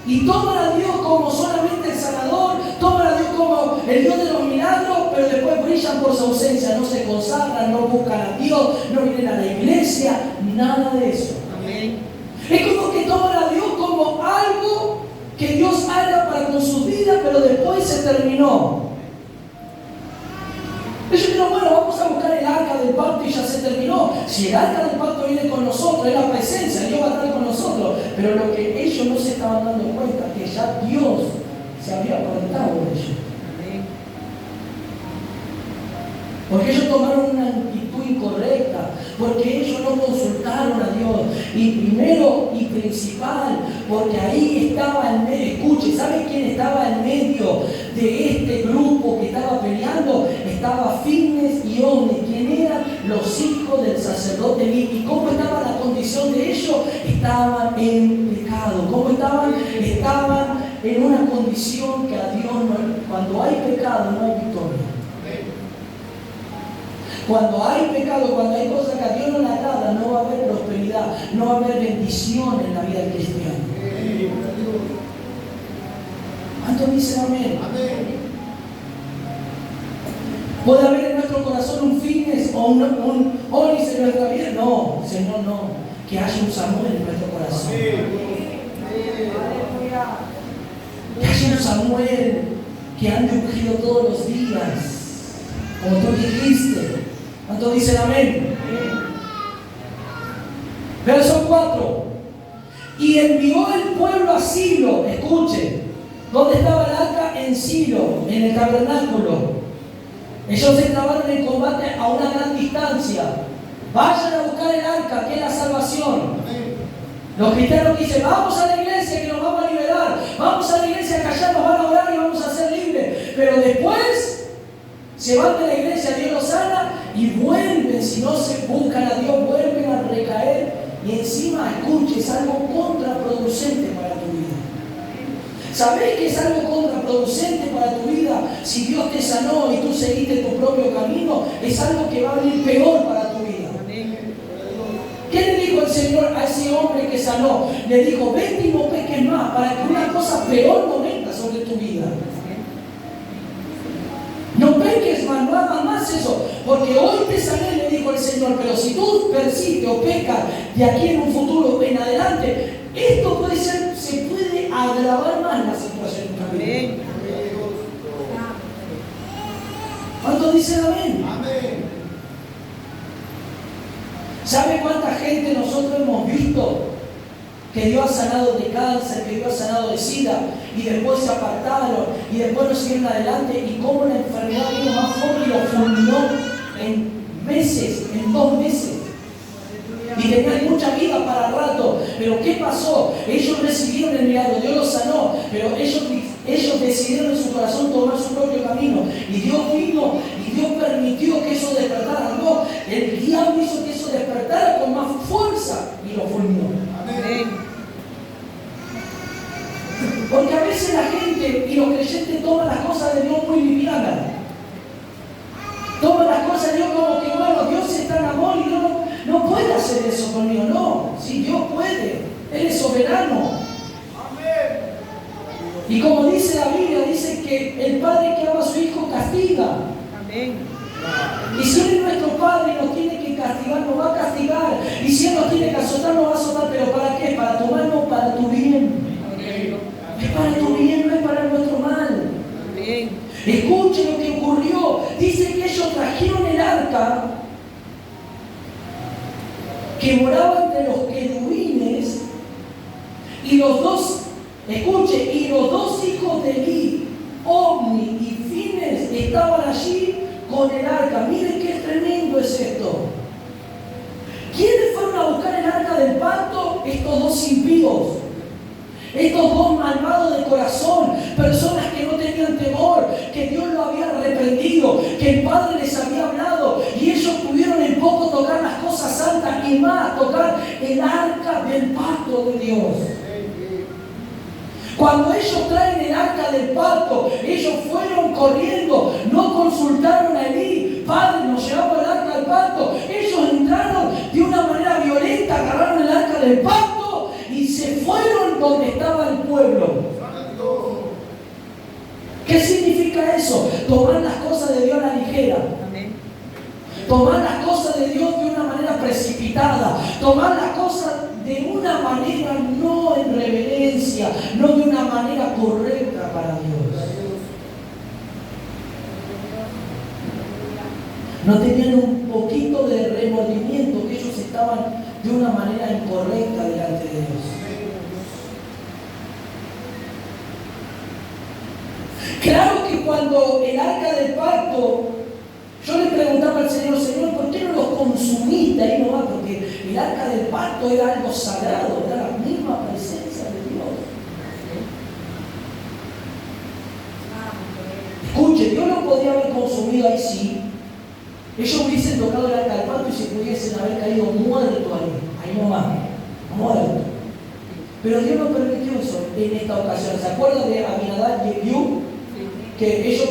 Y toman a Dios como solamente el sanador, toman a Dios como el Dios de los milagros, pero después brillan por su ausencia, no se consagran, no buscan a Dios, no vienen a la iglesia, nada de eso. Amén. Es como que toman a Dios como algo que Dios haga para con su vida, pero después se terminó. Ellos dijeron, bueno, vamos a buscar el arca del pacto y ya se terminó. Si el arca del pacto viene con nosotros, es la presencia, Dios va a estar con nosotros. Pero lo que ellos no se estaban dando cuenta, que ya Dios se había apartado de ellos. Porque ellos tomaron una actitud incorrecta, porque ellos no consultaron a Dios. Y primero y principal, porque ahí estaba en medio, escuche, ¿sabe quién estaba en medio de este grupo que estaba peleando? Estaba Fines y Ovni, quien eran los hijos del sacerdote Eli. ¿Y cómo estaba la condición de ellos? Estaban en pecado. ¿Cómo estaban? Estaban en una condición que a Dios no, cuando hay pecado no hay victoria. Cuando hay pecado, cuando hay cosas que a Dios no le agrada, no va a haber prosperidad, no va a haber bendición en la vida del cristiano. ¿Cuántos dicen amén? ¿Puede haber en nuestro corazón un Fines o un Onis en nuestra vida? No, Señor, no. Que haya un Samuel en nuestro corazón. Que haya un Samuel que ande ungido todos los días, como tú dijiste. ¿Cuántos dicen amén? Verso 4. Y envió el pueblo a Silo. Escuche, ¿dónde estaba el arca? En Silo, en el tabernáculo. Ellos se trabaron en combate a una gran distancia. Vayan a buscar el arca, que es la salvación. Los cristianos dicen, vamos a la iglesia que nos vamos a liberar. Vamos a la iglesia que allá nos van a orar y vamos a ser libres. Pero después se van de la iglesia, Dios los sana y vuelven, si no se buscan a Dios, vuelven a recaer y encima, escuche, es algo contraproducente para tu vida. ¿Sabés que es algo contraproducente para tu vida? Si Dios te sanó y tú seguiste tu propio camino, es algo que va a venir peor para tu vida. ¿Qué le dijo el Señor a ese hombre que sanó? Le dijo, vete y no peques más, para que una cosa peor no venga sobre tu vida. No peques más, no hagas más eso, porque hoy te sané, le dijo el Señor, pero si tú persistes o pecas de aquí en un futuro en adelante, esto puede ser, se puede agravar más la situación en tu vida. ¿Cuántos dicen amén? Amén. ¿Sabe cuánta gente nosotros hemos visto que Dios ha sanado de cáncer, que Dios ha sanado de SIDA, y después se apartaron, y después no siguieron adelante, y cómo la enfermedad vino más fuerte y lo fulminó en meses, en 2 meses? Y tenían mucha vida para rato, pero ¿qué pasó? Ellos recibieron el milagro, Dios los sanó, pero ellos decidieron en su corazón tomar su propio camino, y Dios vino, y Dios permitió que eso despertara. No, el diablo hizo que eso despertara con más fuerza, y lo fulminó. Amén. Porque a veces la gente y los creyentes toman las cosas de Dios muy livianas. Toman las cosas de Dios como que, bueno, Dios está en amor y Dios no puede hacer eso conmigo. No, si Dios puede, Él es soberano. Y como dice la Biblia, dice que el Padre que ama a su Hijo castiga. Amén. Y si Él es nuestro Padre y nos tiene que castigar, nos va a castigar. Y si Él nos tiene que azotar, nos va a azotar. ¿Pero para qué? Para tu mal, no para tu bien. Es para tu bien, no es para nuestro mal. Amén. Escuche lo que ocurrió. Dice que ellos trajeron el arca que moraba entre los querubines, y los dos, escuche, y los 2 hijos de Eli, Ovni y Fines, estaban allí con el arca. Miren qué tremendo es esto. ¿Quiénes fueron a buscar el arca del pacto? Estos dos impíos. Estos dos malvados de corazón, personas que no tenían temor, que Dios lo había reprendido, que el Padre les había hablado, y ellos pudieron en poco tocar las cosas santas y más tocar el arca del pacto de Dios. Cuando ellos traen el arca del pacto, ellos fueron corriendo, no consultaron a Elí. Padre, nos llevamos el arca del pacto. Ellos entraron de una manera violenta, agarraron el arca del pacto y se fueron donde estaba el pueblo. ¿Qué significa eso? Tomar las cosas de Dios a la ligera. Tomar las cosas de Dios de una manera precipitada. Tomar las cosas de una manera no en reverencia, no de una manera correcta para Dios. No tenían un poquito de remordimiento, que ellos estaban de una manera incorrecta delante de Dios. Claro que cuando el arca del pacto, yo le preguntaba al Señor, ¿por qué no los consumiste ahí nomás? Porque el arca del pacto era algo sagrado, era la misma presencia de Dios. Escuche, Dios lo podía haber consumido ahí sí. Ellos hubiesen tocado el arca del pacto y se pudiesen haber caído muertos ahí nomás, muertos. Pero Dios no permitió eso en esta ocasión. ¿Se acuerdan de Aminadab y Ebiú? Que ellos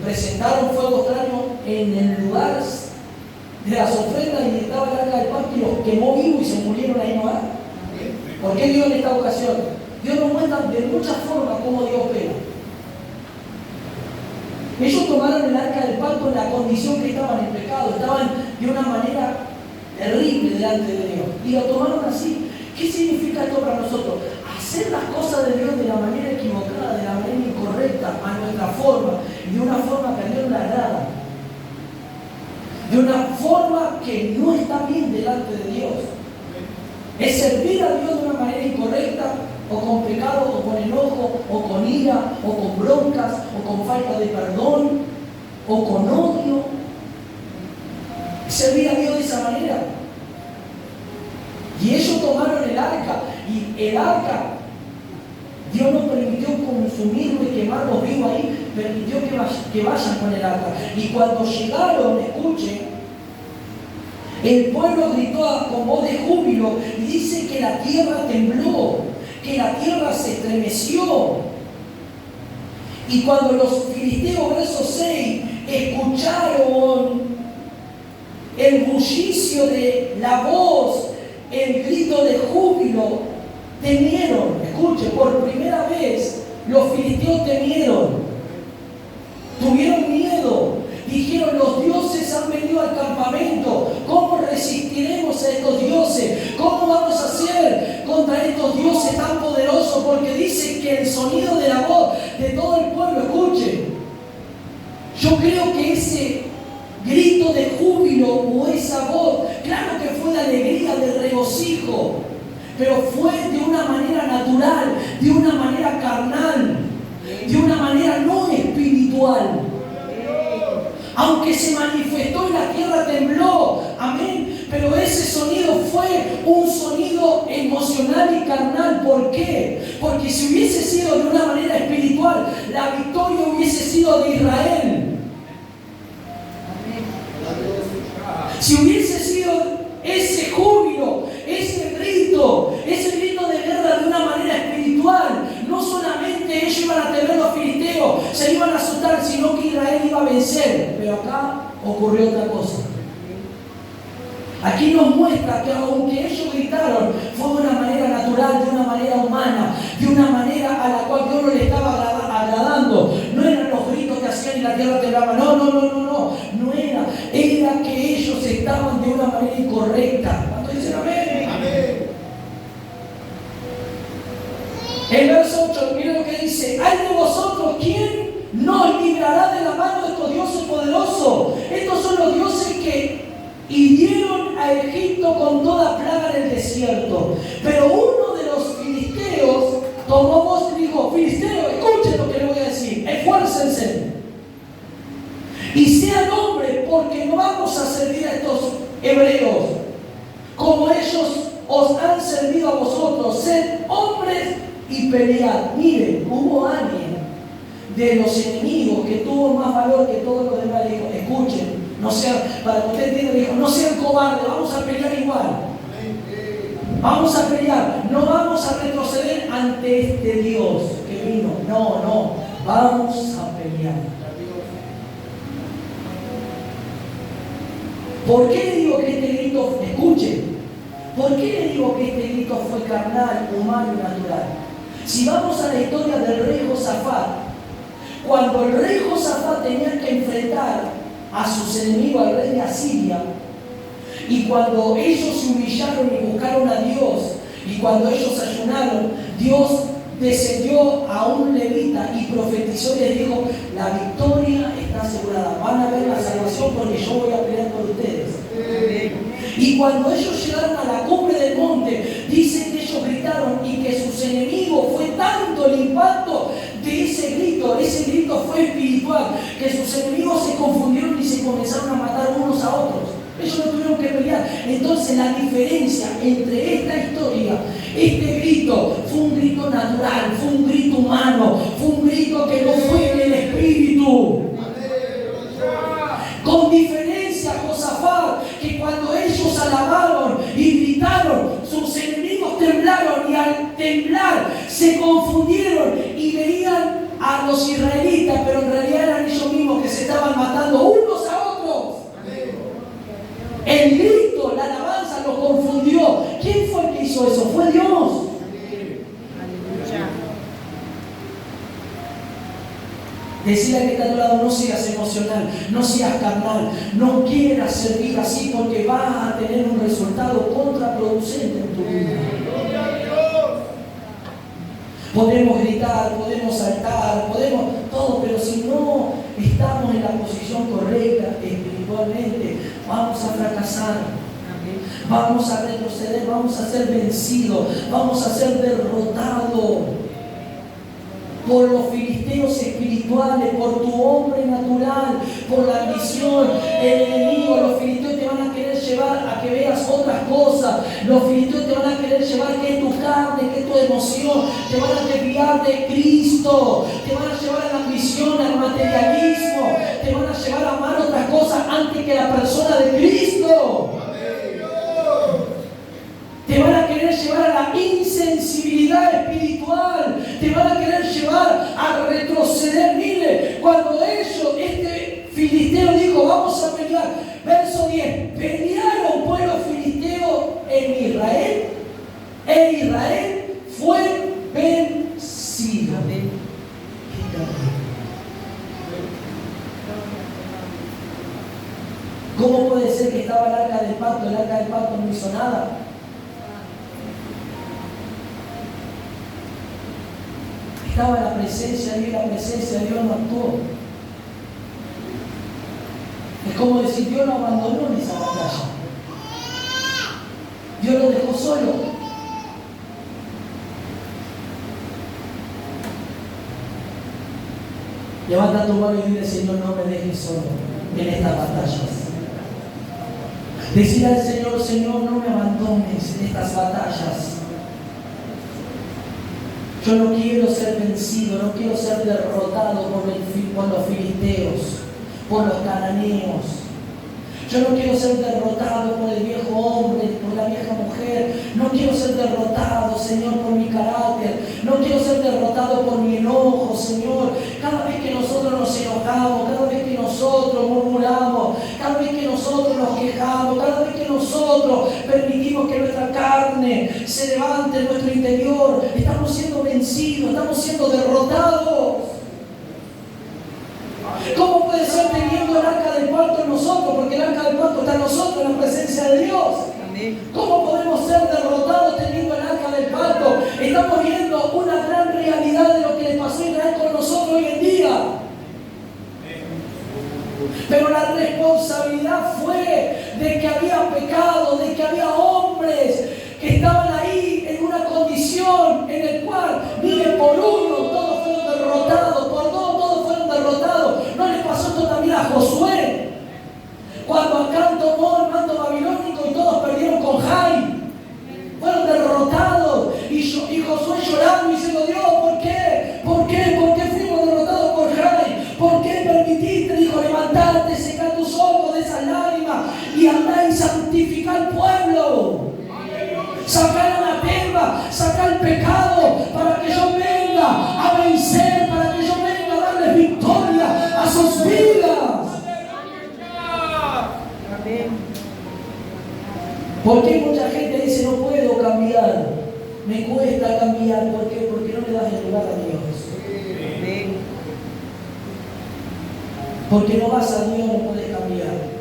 presentaron fuego extraño en el lugar de las ofrendas y estaba el arca del pacto y los quemó vivos y se murieron ahí nomás. ¿Por qué Dios en esta ocasión? Dios nos muestra de muchas formas cómo Dios opera. Ellos tomaron el arca del pacto en la condición que estaban en pecado, estaban de una manera terrible delante de Dios y lo tomaron así. ¿Qué significa esto para nosotros? Hacer las cosas de Dios de la manera equivocada, de la manera incorrecta, a nuestra forma, de una forma que a Dios le agrada, de una forma que no está bien delante de Dios. Es servir a Dios de una manera incorrecta, o con pecado, o con enojo, o con ira, o con broncas, o con falta de perdón, o con odio. Servir a Dios de esa manera. Y ellos tomaron el arca, y el arca, Dios no permitió consumirlo y quemarlo vivo ahí, permitió que vayan con el arca. Y cuando llegaron, escuchen, el pueblo gritó con voz de júbilo y dice que la tierra tembló, que la tierra se estremeció. Y cuando los filisteos, verso 6, escucharon el bullicio de la voz, el grito de júbilo, temieron. Escuche, por primera vez los filisteos temieron, tuvieron miedo, dijeron: los dioses han venido al campamento, ¿cómo resistiremos a estos dioses? ¿Cómo vamos a hacer contra estos dioses tan poderosos? Porque dice que el sonido de la voz de todo el pueblo, escuche, yo creo que ese grito de júbilo o esa voz, claro que fue de alegría, de regocijo, pero fue de una manera natural, de una manera carnal, de una manera no espiritual. Aunque se manifestó y la tierra tembló, amén, pero ese sonido fue un sonido emocional y carnal. ¿Por qué? Porque si hubiese sido de una manera espiritual, la victoria hubiese sido de Israel. Si hubiese sido ese júbilo, ese grito de guerra de una manera espiritual, no solamente ellos iban a temer los filisteos, se iban a asustar, sino que Israel iba a vencer. Pero acá ocurrió otra cosa. Aquí nos muestra que aunque ellos gritaron, fue de una manera natural, de una manera humana, de una manera a la cual Dios no le estaba agradando. No eran los gritos que hacían y la tierra temblaba. No era. Era que ellos estaban de una manera incorrecta. ¿Cuántos dicen amén? Amén. El verso 8, miren lo que dice: ¡ay de vosotros! ¿Quién nos librará de la mano de estos dioses poderosos? Estos son los dioses que hirieron a Egipto con toda plaga en el desierto. Pero uno de los filisteos tomó voz y dijo: filisteos, escuchen lo que les voy a decir, esfuércense. Y sean hombres, porque no vamos a servir a estos hebreos como ellos os han servido a vosotros. Sed hombres y pelead. Miren, hubo alguien de los enemigos que tuvo más valor que todos los demás. Le dijo, escuchen, no sean, para que usted entienda, dijo, no sean cobardes, vamos a pelear igual. Vamos a pelear, no vamos a retroceder ante este Dios que vino. No, vamos a pelear. ¿Por qué le digo que este grito, escuchen, por qué le digo que este grito fue carnal, humano y natural? Si vamos a la historia del rey Josafat, cuando el rey Josafat tenía que enfrentar a sus enemigos, al rey de Asiria, y cuando ellos se humillaron y buscaron a Dios, y cuando ellos ayunaron, Dios descendió a un levita y profetizó y les dijo, la victoria está asegurada, van a ver la salvación porque yo voy a pelear por ustedes. Y cuando ellos llegaron a la cumbre del monte, dice que ellos gritaron y que sus enemigos, fue tanto el impacto de ese grito fue espiritual, que sus enemigos se confundieron y se comenzaron a matar unos a otros. Ellos no tuvieron que pelear. Entonces la diferencia entre esta historia, este grito, fue un grito natural, fue un grito humano, fue un grito que no fue en el espíritu. Con diferencia, Josafat, que cuando ellos alabaron y gritaron, sus enemigos temblaron y al temblar se confundieron y veían a los israelitas, pero en realidad eran ellos mismos que se estaban matando unos a otros. El grito, la alabanza los confundió. ¿Quién fue el que hizo eso? Fue Dios. Decirle al que está a tu lado, no seas emocional, no seas carnal, no quieras servir así porque vas a tener un resultado contraproducente en tu vida. Podemos gritar, podemos saltar, podemos todo, pero si no estamos en la posición correcta espiritualmente, vamos a fracasar. Vamos a retroceder, vamos a ser vencidos, vamos a ser derrotados por los filisteos espirituales, por tu hombre natural, por la ambición, el enemigo. Los filisteos te van a querer llevar a que veas otras cosas. Los filisteos te van a querer llevar que es tu carne, que es tu emoción. Te van a desviar de Cristo. Te van a llevar a la ambición, al materialismo. Te van a llevar a amar otras cosas antes que la persona de Cristo. Te van a querer llevar a la insensibilidad espiritual. Te van a querer llevar a retroceder. Mire, cuando ellos, este filisteo dijo, vamos a pelear. Verso 10. Pelearon pues los filisteos en Israel. E Israel fue vencido. ¿Cómo puede ser que estaba el arca del pacto? El arca del pacto no hizo nada. Estaba la presencia de Dios, la presencia de Dios no actuó. Es como decir, Dios lo abandonó en esa batalla. Dios lo dejó solo. Levanta tu mano y dile, Señor, no me dejes solo en estas batallas. Decir al Señor, Señor, no me abandones en estas batallas. Yo no quiero ser vencido, no quiero ser derrotado por los filisteos, por los cananeos. Yo no quiero ser derrotado por el viejo hombre, por la vieja mujer. No quiero ser derrotado, Señor, por mi carácter. No quiero ser derrotado por mi enojo, Señor. Cada vez que nosotros nos enojamos, cada vez que nosotros murmuramos, cada vez que nosotros nos quejamos, cada vez que nosotros permitimos que nuestra carne se levante en nuestro interior, estamos siendo vencidos, estamos siendo derrotados. ¿Cómo puede ser teniendo el arca del pacto en nosotros? Porque el arca del pacto está en nosotros, en la presencia de Dios. ¿Cómo podemos ser derrotados teniendo el arca del pacto? Estamos viendo una gran realidad de lo que le pasó a Israel con nosotros hoy en día. Pero la responsabilidad fue de que había pecado, de que había hombres que estaban ahí en una condición en el cual, miren, por uno todos fueron derrotados, por dos todos fueron derrotados. ¿No les pasó esto también a Josué? y andá y santificá al pueblo. Sacar el anatema, sacar el pecado, para que yo venga a vencer, para que yo venga a darles victoria a sus vidas. ¿Por qué mucha gente dice no puedo cambiar? Me cuesta cambiar. ¿Por qué? Porque no le das el lugar a Dios. Porque no vas a Dios, no puedes cambiar.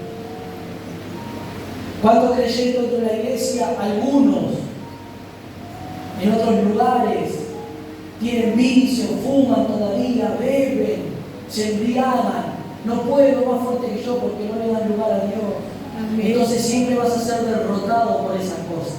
¿Cuántos creyentes de la iglesia? Algunos en otros lugares tienen vicio, fuman todavía, beben, se embriagan. No puedo más fuerte que yo porque no le dan lugar a Dios. Entonces siempre vas a ser derrotado por esas cosas.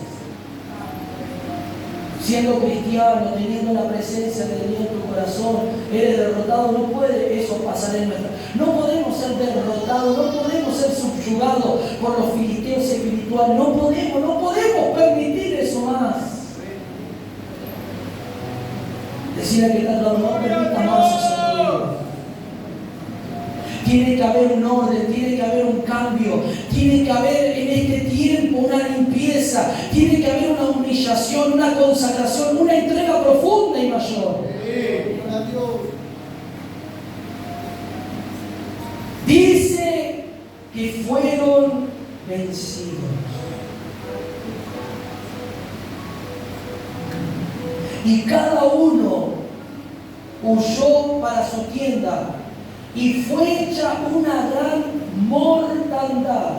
Siendo cristiano, teniendo la presencia de Dios en tu corazón, eres derrotado. No puede eso pasar en nuestra. No podemos ser derrotados, no podemos ser subyugados por los filisteos espirituales. No podemos permitir eso más. Decir a que está no permita más eso, Dios. Tiene que haber un orden, tiene que haber un cambio, tiene que haber en este tiempo una limpieza, tiene que haber una humillación, una consagración, una entrega profunda y mayor. Dice que fueron vencidos. Y cada uno huyó para su tienda. Y fue hecha una gran mortandad.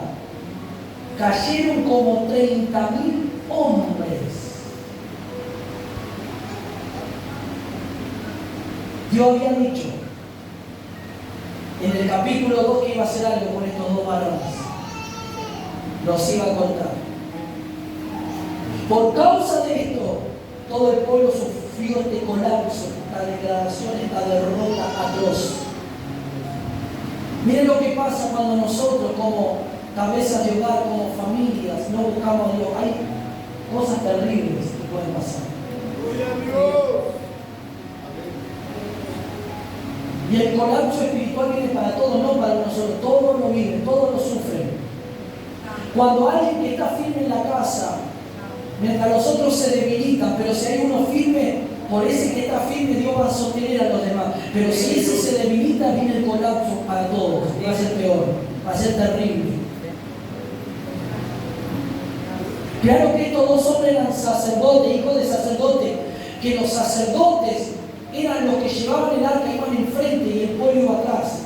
Cayeron como 30.000 hombres. Dios había dicho en el capítulo 2 que iba a hacer algo con estos dos varones. Los iba a contar. Por causa de esto, todo el pueblo sufrió este colapso, esta degradación, esta derrota atroz. Miren lo que pasa cuando nosotros, como cabezas de hogar, como familias, no buscamos a Dios. Hay cosas terribles que pueden pasar. Y el colapso espiritual viene para todos, no para nosotros. Todos lo viven, todos lo sufren. Cuando alguien que está firme en la casa, mientras los otros se debilitan, pero si hay uno firme, por ese que está firme, Dios va a sostener a los demás. Pero si ese se debilita, viene el colapso para todos. Va a ser peor, va a ser terrible. Claro que estos dos hombres eran sacerdotes, hijos de sacerdotes, que los sacerdotes eran los que llevaban el arca, iban enfrente y el pueblo iba atrás.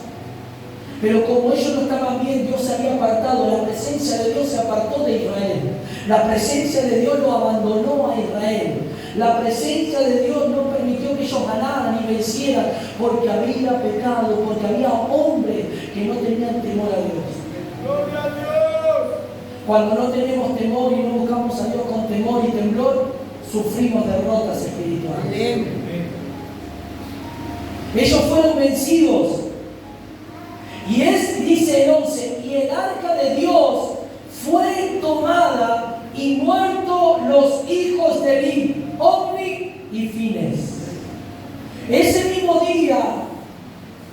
Pero como ellos no estaban bien, Dios se había apartado, la presencia de Dios se apartó de Israel. La presencia de Dios lo abandonó a Israel. La presencia de Dios no permitió que ellos ganaran y vencieran porque había pecado, porque había hombres que no tenían temor a Dios. ¡Gloria a Dios! Cuando no tenemos temor y no buscamos a Dios con temor y temblor, sufrimos derrotas espirituales. Ellos fueron vencidos. Y dice el 11, y el arca de Dios fue tomada y muertos los hijos de Eli, Ofni y Fines. Ese mismo día,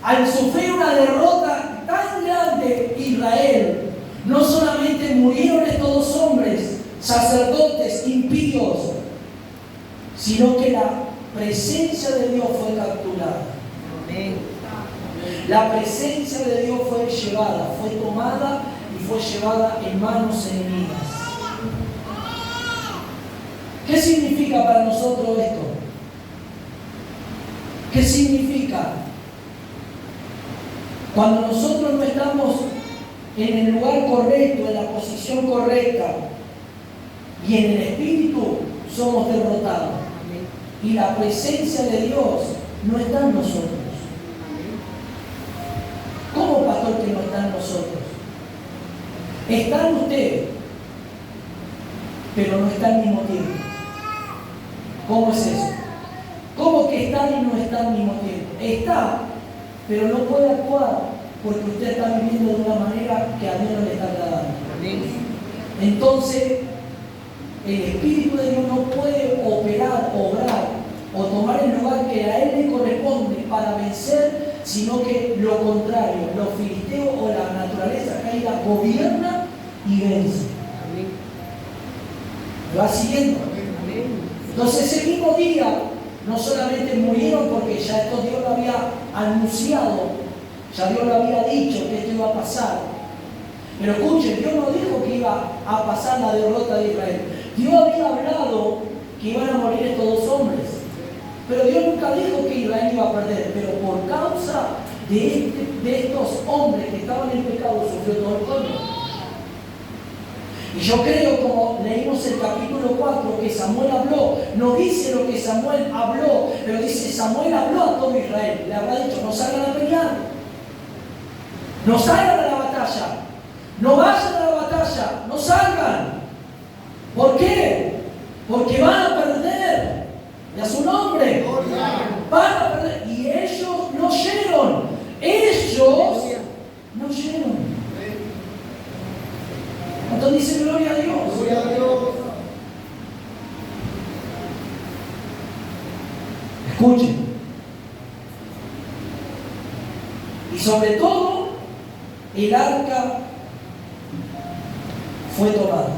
al sufrir una derrota tan grande, Israel, no solamente murieron estos dos hombres, sacerdotes impíos, sino que la presencia de Dios fue capturada. Amén. La presencia de Dios fue llevada, fue tomada y fue llevada en manos enemigas. ¿Qué significa para nosotros esto? ¿Qué significa? Cuando nosotros no estamos en el lugar correcto, en la posición correcta y en el espíritu, somos derrotados. Y la presencia de Dios no está en nosotros. ¿Cómo, pastor, que no está en nosotros? Está en usted, pero no está al mismo tiempo. ¿Cómo es eso? ¿Cómo que está y no está al mismo tiempo? Está, pero no puede actuar porque usted está viviendo de una manera que a Dios no le está agradando. Entonces, el Espíritu de Dios no puede operar, obrar o tomar el lugar que a Él le corresponde para vencer, sino que lo contrario, los filisteos o la naturaleza caída gobierna y vence. ¿Me va siguiendo? Entonces ese mismo día no solamente murieron porque ya esto Dios lo había anunciado, ya Dios lo había dicho que esto iba a pasar. Pero escuchen, Dios no dijo que iba a pasar la derrota de Israel. Dios había hablado que iban a morir estos dos hombres. Pero Dios nunca dijo que Israel iba a perder. Pero por causa de estos hombres que estaban en pecado, sufrió todo el pueblo. Y yo creo, como leímos el capítulo 4, que Samuel habló, no dice lo que Samuel habló, pero dice Samuel habló a todo Israel. Le habrá dicho, no salgan a pelear, no salgan a la batalla, no vayan a la batalla, no salgan. ¿Por qué? Porque van a perder. Y a su nombre van a perder. Y ellos no oyeron. Ellos no oyeron. Entonces dice gloria a Dios. Gloria a Dios. Escuchen. Y sobre todo, el arca fue tomada,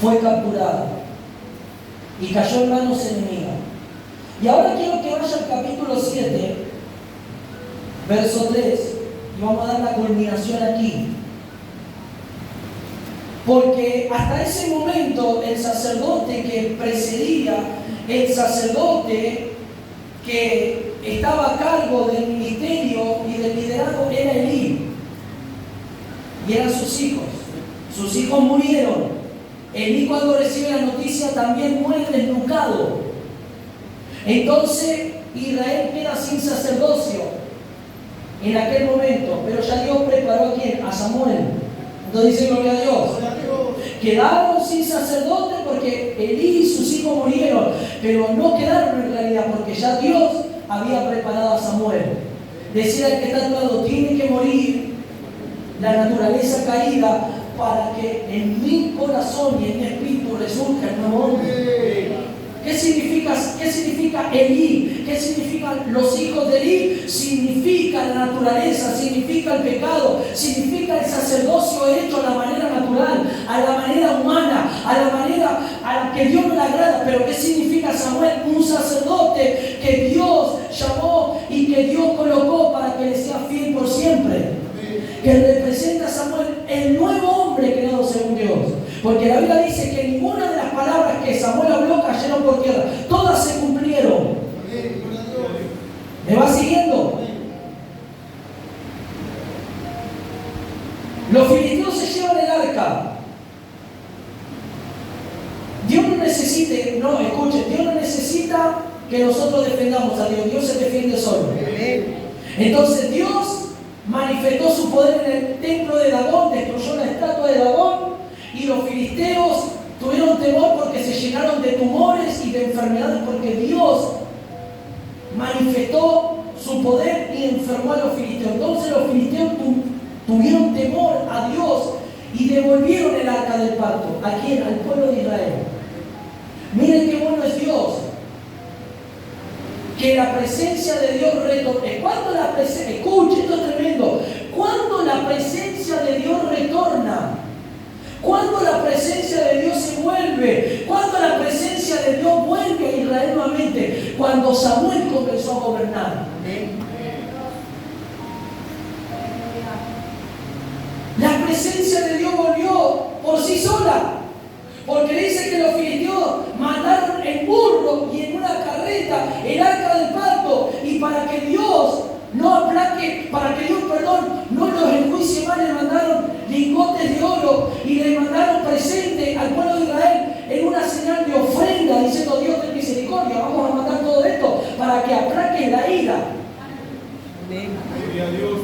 fue capturada y cayó en manos enemigas. Y ahora quiero que vaya al capítulo 7, verso 3, y vamos a dar la culminación aquí. Porque hasta ese momento el sacerdote que precedía, el sacerdote que estaba a cargo del ministerio y del liderazgo era Elí. Y eran sus hijos. Sus hijos murieron. Elí, cuando recibe la noticia, también muere desnucado. Entonces Israel queda sin sacerdocio en aquel momento. Pero ya Dios preparó a ¿quién? A Samuel. Entonces dice gloria a Dios. Quedaron sin sacerdote porque Elí y sus hijos murieron, pero no quedaron en realidad porque ya Dios había preparado a Samuel. Decía el que está a tu lado, tiene que morir la naturaleza caída para que en mi corazón y en mi espíritu resurja el nuevo hombre. ¿Qué significa Elí? ¿Qué significan los hijos de Elí? Significa la naturaleza, significa el pecado, significa el sacerdocio hecho a la manera natural, a la manera humana, a la manera a la que Dios no le agrada. Pero ¿qué significa Samuel? Un sacerdote que Dios llamó y que Dios colocó para que le sea fiel por siempre. Que representa a Samuel, el nuevo hombre creado según Dios. Porque la Biblia dice que ninguna de las palabras que Samuel habló cayeron por tierra. Todas se cumplieron. ¿Me va siguiendo? Los filisteos se llevan el arca. Dios no necesita que nosotros defendamos a Dios. Dios se defiende solo. Entonces Dios manifestó su poder en el templo de Dagón, destruyó la estatua de Dagón. Y los filisteos tuvieron temor porque se llenaron de tumores y de enfermedades, porque Dios manifestó su poder y enfermó a los filisteos. Entonces los filisteos tuvieron temor a Dios y devolvieron el arca del pacto. ¿A quién? Al pueblo de Israel. Miren qué bueno es Dios. Que la presencia de Dios retorne. ¿Cuándo la presencia? Escuche, esto es tremendo. ¿Cuándo la presencia de Dios retorna? Cuando la presencia de Dios se vuelve, cuando la presencia de Dios vuelve a Israel nuevamente, cuando Samuel comenzó a gobernar. La presencia de Dios volvió por sí sola, porque dice que los filisteos mandaron en burro y en una carreta el arca del pacto, y para que Dios no aplaque, para que Dios, no los enjuicie mal, le mandaron lingotes de oro y le mandaron presente al pueblo de Israel en una señal de ofrenda, diciendo: Dios ten misericordia, vamos a mandar todo esto para que aplaque la ira. Gloria a Dios.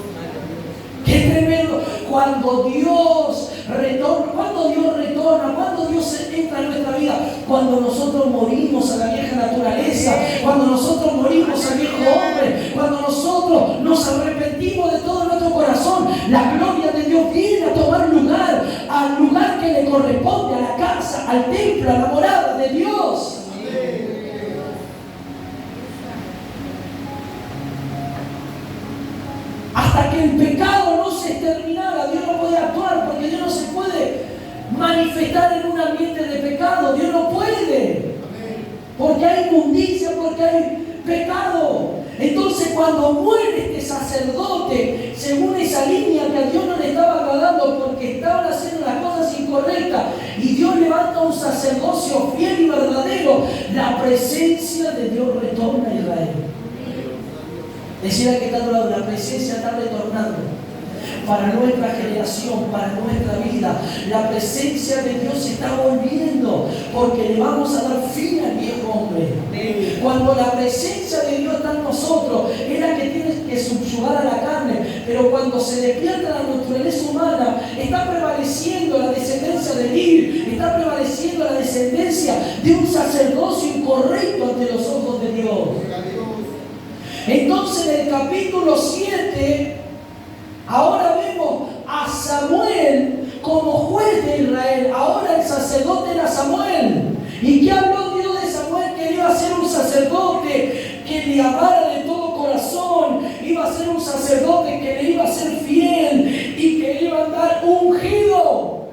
¡Qué tremendo! Cuando Dios retorna, cuando Dios entra en nuestra vida, cuando nosotros morimos a la vieja naturaleza, cuando nosotros morimos al viejo hombre, cuando nosotros nos arrepentimos de todo nuestro corazón, la gloria de Dios viene a tomar lugar, al lugar que le corresponde, a la casa, al templo, a la morada de Dios. Hasta que el pecado no se exterminara, Dios no podía manifestar en un ambiente de pecado. Dios no puede. Porque hay inmundicia, porque hay pecado. Entonces cuando muere este sacerdote, según esa línea que a Dios no le estaba agradando porque estaban haciendo las cosas incorrectas, y Dios levanta un sacerdocio fiel y verdadero, la presencia de Dios retorna a Israel. Decía que está a tu lado, la presencia está retornando para nuestra generación, para nuestra vida. La presencia de Dios se está volviendo, porque le vamos a dar fin al viejo hombre. Cuando la presencia de Dios está en nosotros, es la que tiene que subyugar a la carne, pero cuando se despierta la naturaleza humana, está prevaleciendo la descendencia de Eli, está prevaleciendo la descendencia de un sacerdocio incorrecto ante los ojos de Dios. Entonces en el capítulo 7, ahora vemos a Samuel como juez de Israel. Ahora el sacerdote era Samuel. ¿Y qué habló Dios de Samuel? Que iba a ser un sacerdote que le amara de todo corazón. Iba a ser un sacerdote que le iba a ser fiel y que le iba a andar ungido.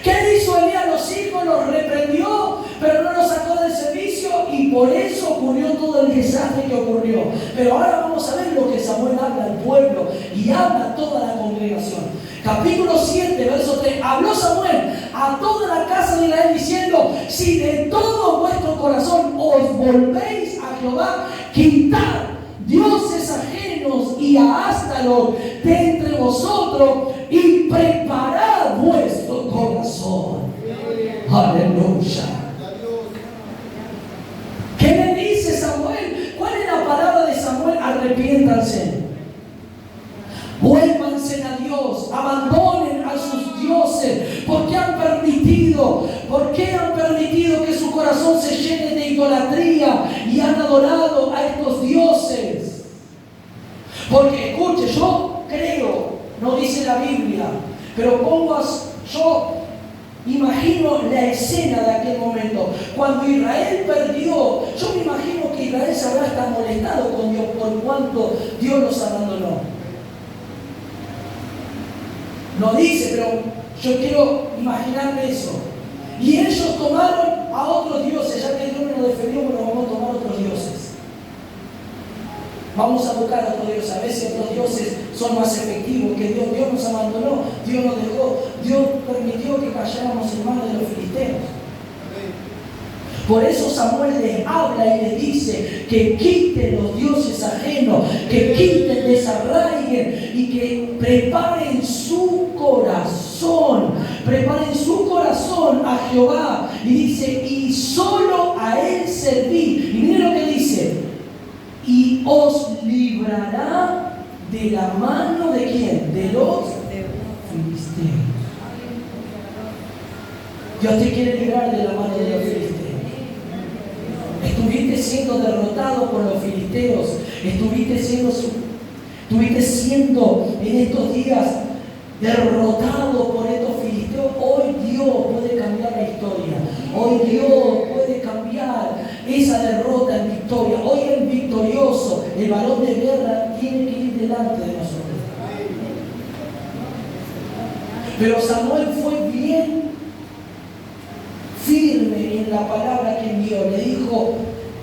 ¿Qué hizo Elías a los hijos? Los reprendió, pero no los sacó del servicio, y por eso ocurrió todo el desastre que ocurrió. Pero ahora vamos a ver lo que Samuel habla al pueblo y habla a toda la congregación. Capítulo 7, verso 3. Habló Samuel a toda la casa de Israel diciendo: si de todo vuestro corazón os volvéis a Jehová, quitad dioses ajenos y a Astaroth de entre vosotros y preparad vuestro corazón. Aleluya. ¿Qué le dice Samuel? ¿Cuál es la palabra de Samuel? Arrepiéntanse. Vuélvanse a Dios, abandonen a sus dioses. ¿Por qué han permitido que su corazón se llene de idolatría y han adorado a estos dioses? Porque escuche, yo creo, no dice la Biblia, pero yo imagino la escena de aquel momento. Cuando Israel perdió, yo me imagino que Israel se habrá estado molestado con Dios por cuanto Dios los abandonó. No dice, pero yo quiero imaginarme eso. Y ellos tomaron a otros dioses, ya que Dios me lo defendió, bueno, vamos a tomar otros dioses. Vamos a buscar a otros dioses. A veces otros dioses son más efectivos que Dios. Dios nos abandonó, Dios nos dejó, Dios permitió que cayéramos en manos de los filisteos. Por eso Samuel les habla y les dice que quiten los dioses ajenos, que quiten, desarraiguen y que preparen su corazón a Jehová. Y dice, y solo a Él servir. Y miren lo que dice, y os librará de la mano de ¿quién? De los filisteos. Dios te quiere librar de la mano de los filisteos. Estuviste siendo derrotado por los filisteos. Estuviste siendo en estos días derrotado por estos filisteos. Hoy Dios puede cambiar la historia. Hoy Dios puede cambiar esa derrota en victoria. Hoy el victorioso, el varón de guerra, tiene que ir delante de nosotros. Pero Samuel fue bien firme en la palabra que envió. Le dijo: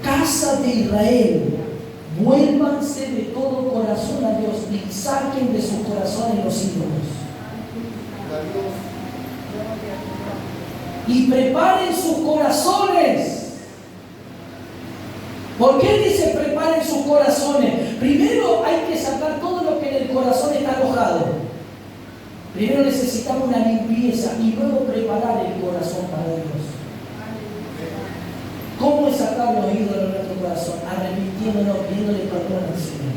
casa de Israel, vuélvanse de todo corazón a Dios y saquen de sus corazones los ídolos. Y preparen sus corazones. ¿Por qué dice preparen sus corazones? Primero hay que sacar todo lo que en el corazón está alojado. Primero necesitamos una limpieza y luego preparar el corazón para Dios. ¿Cómo es sacar los ídolos de nuestro corazón? Arrepintiéndonos, pidiéndole perdón al Señor.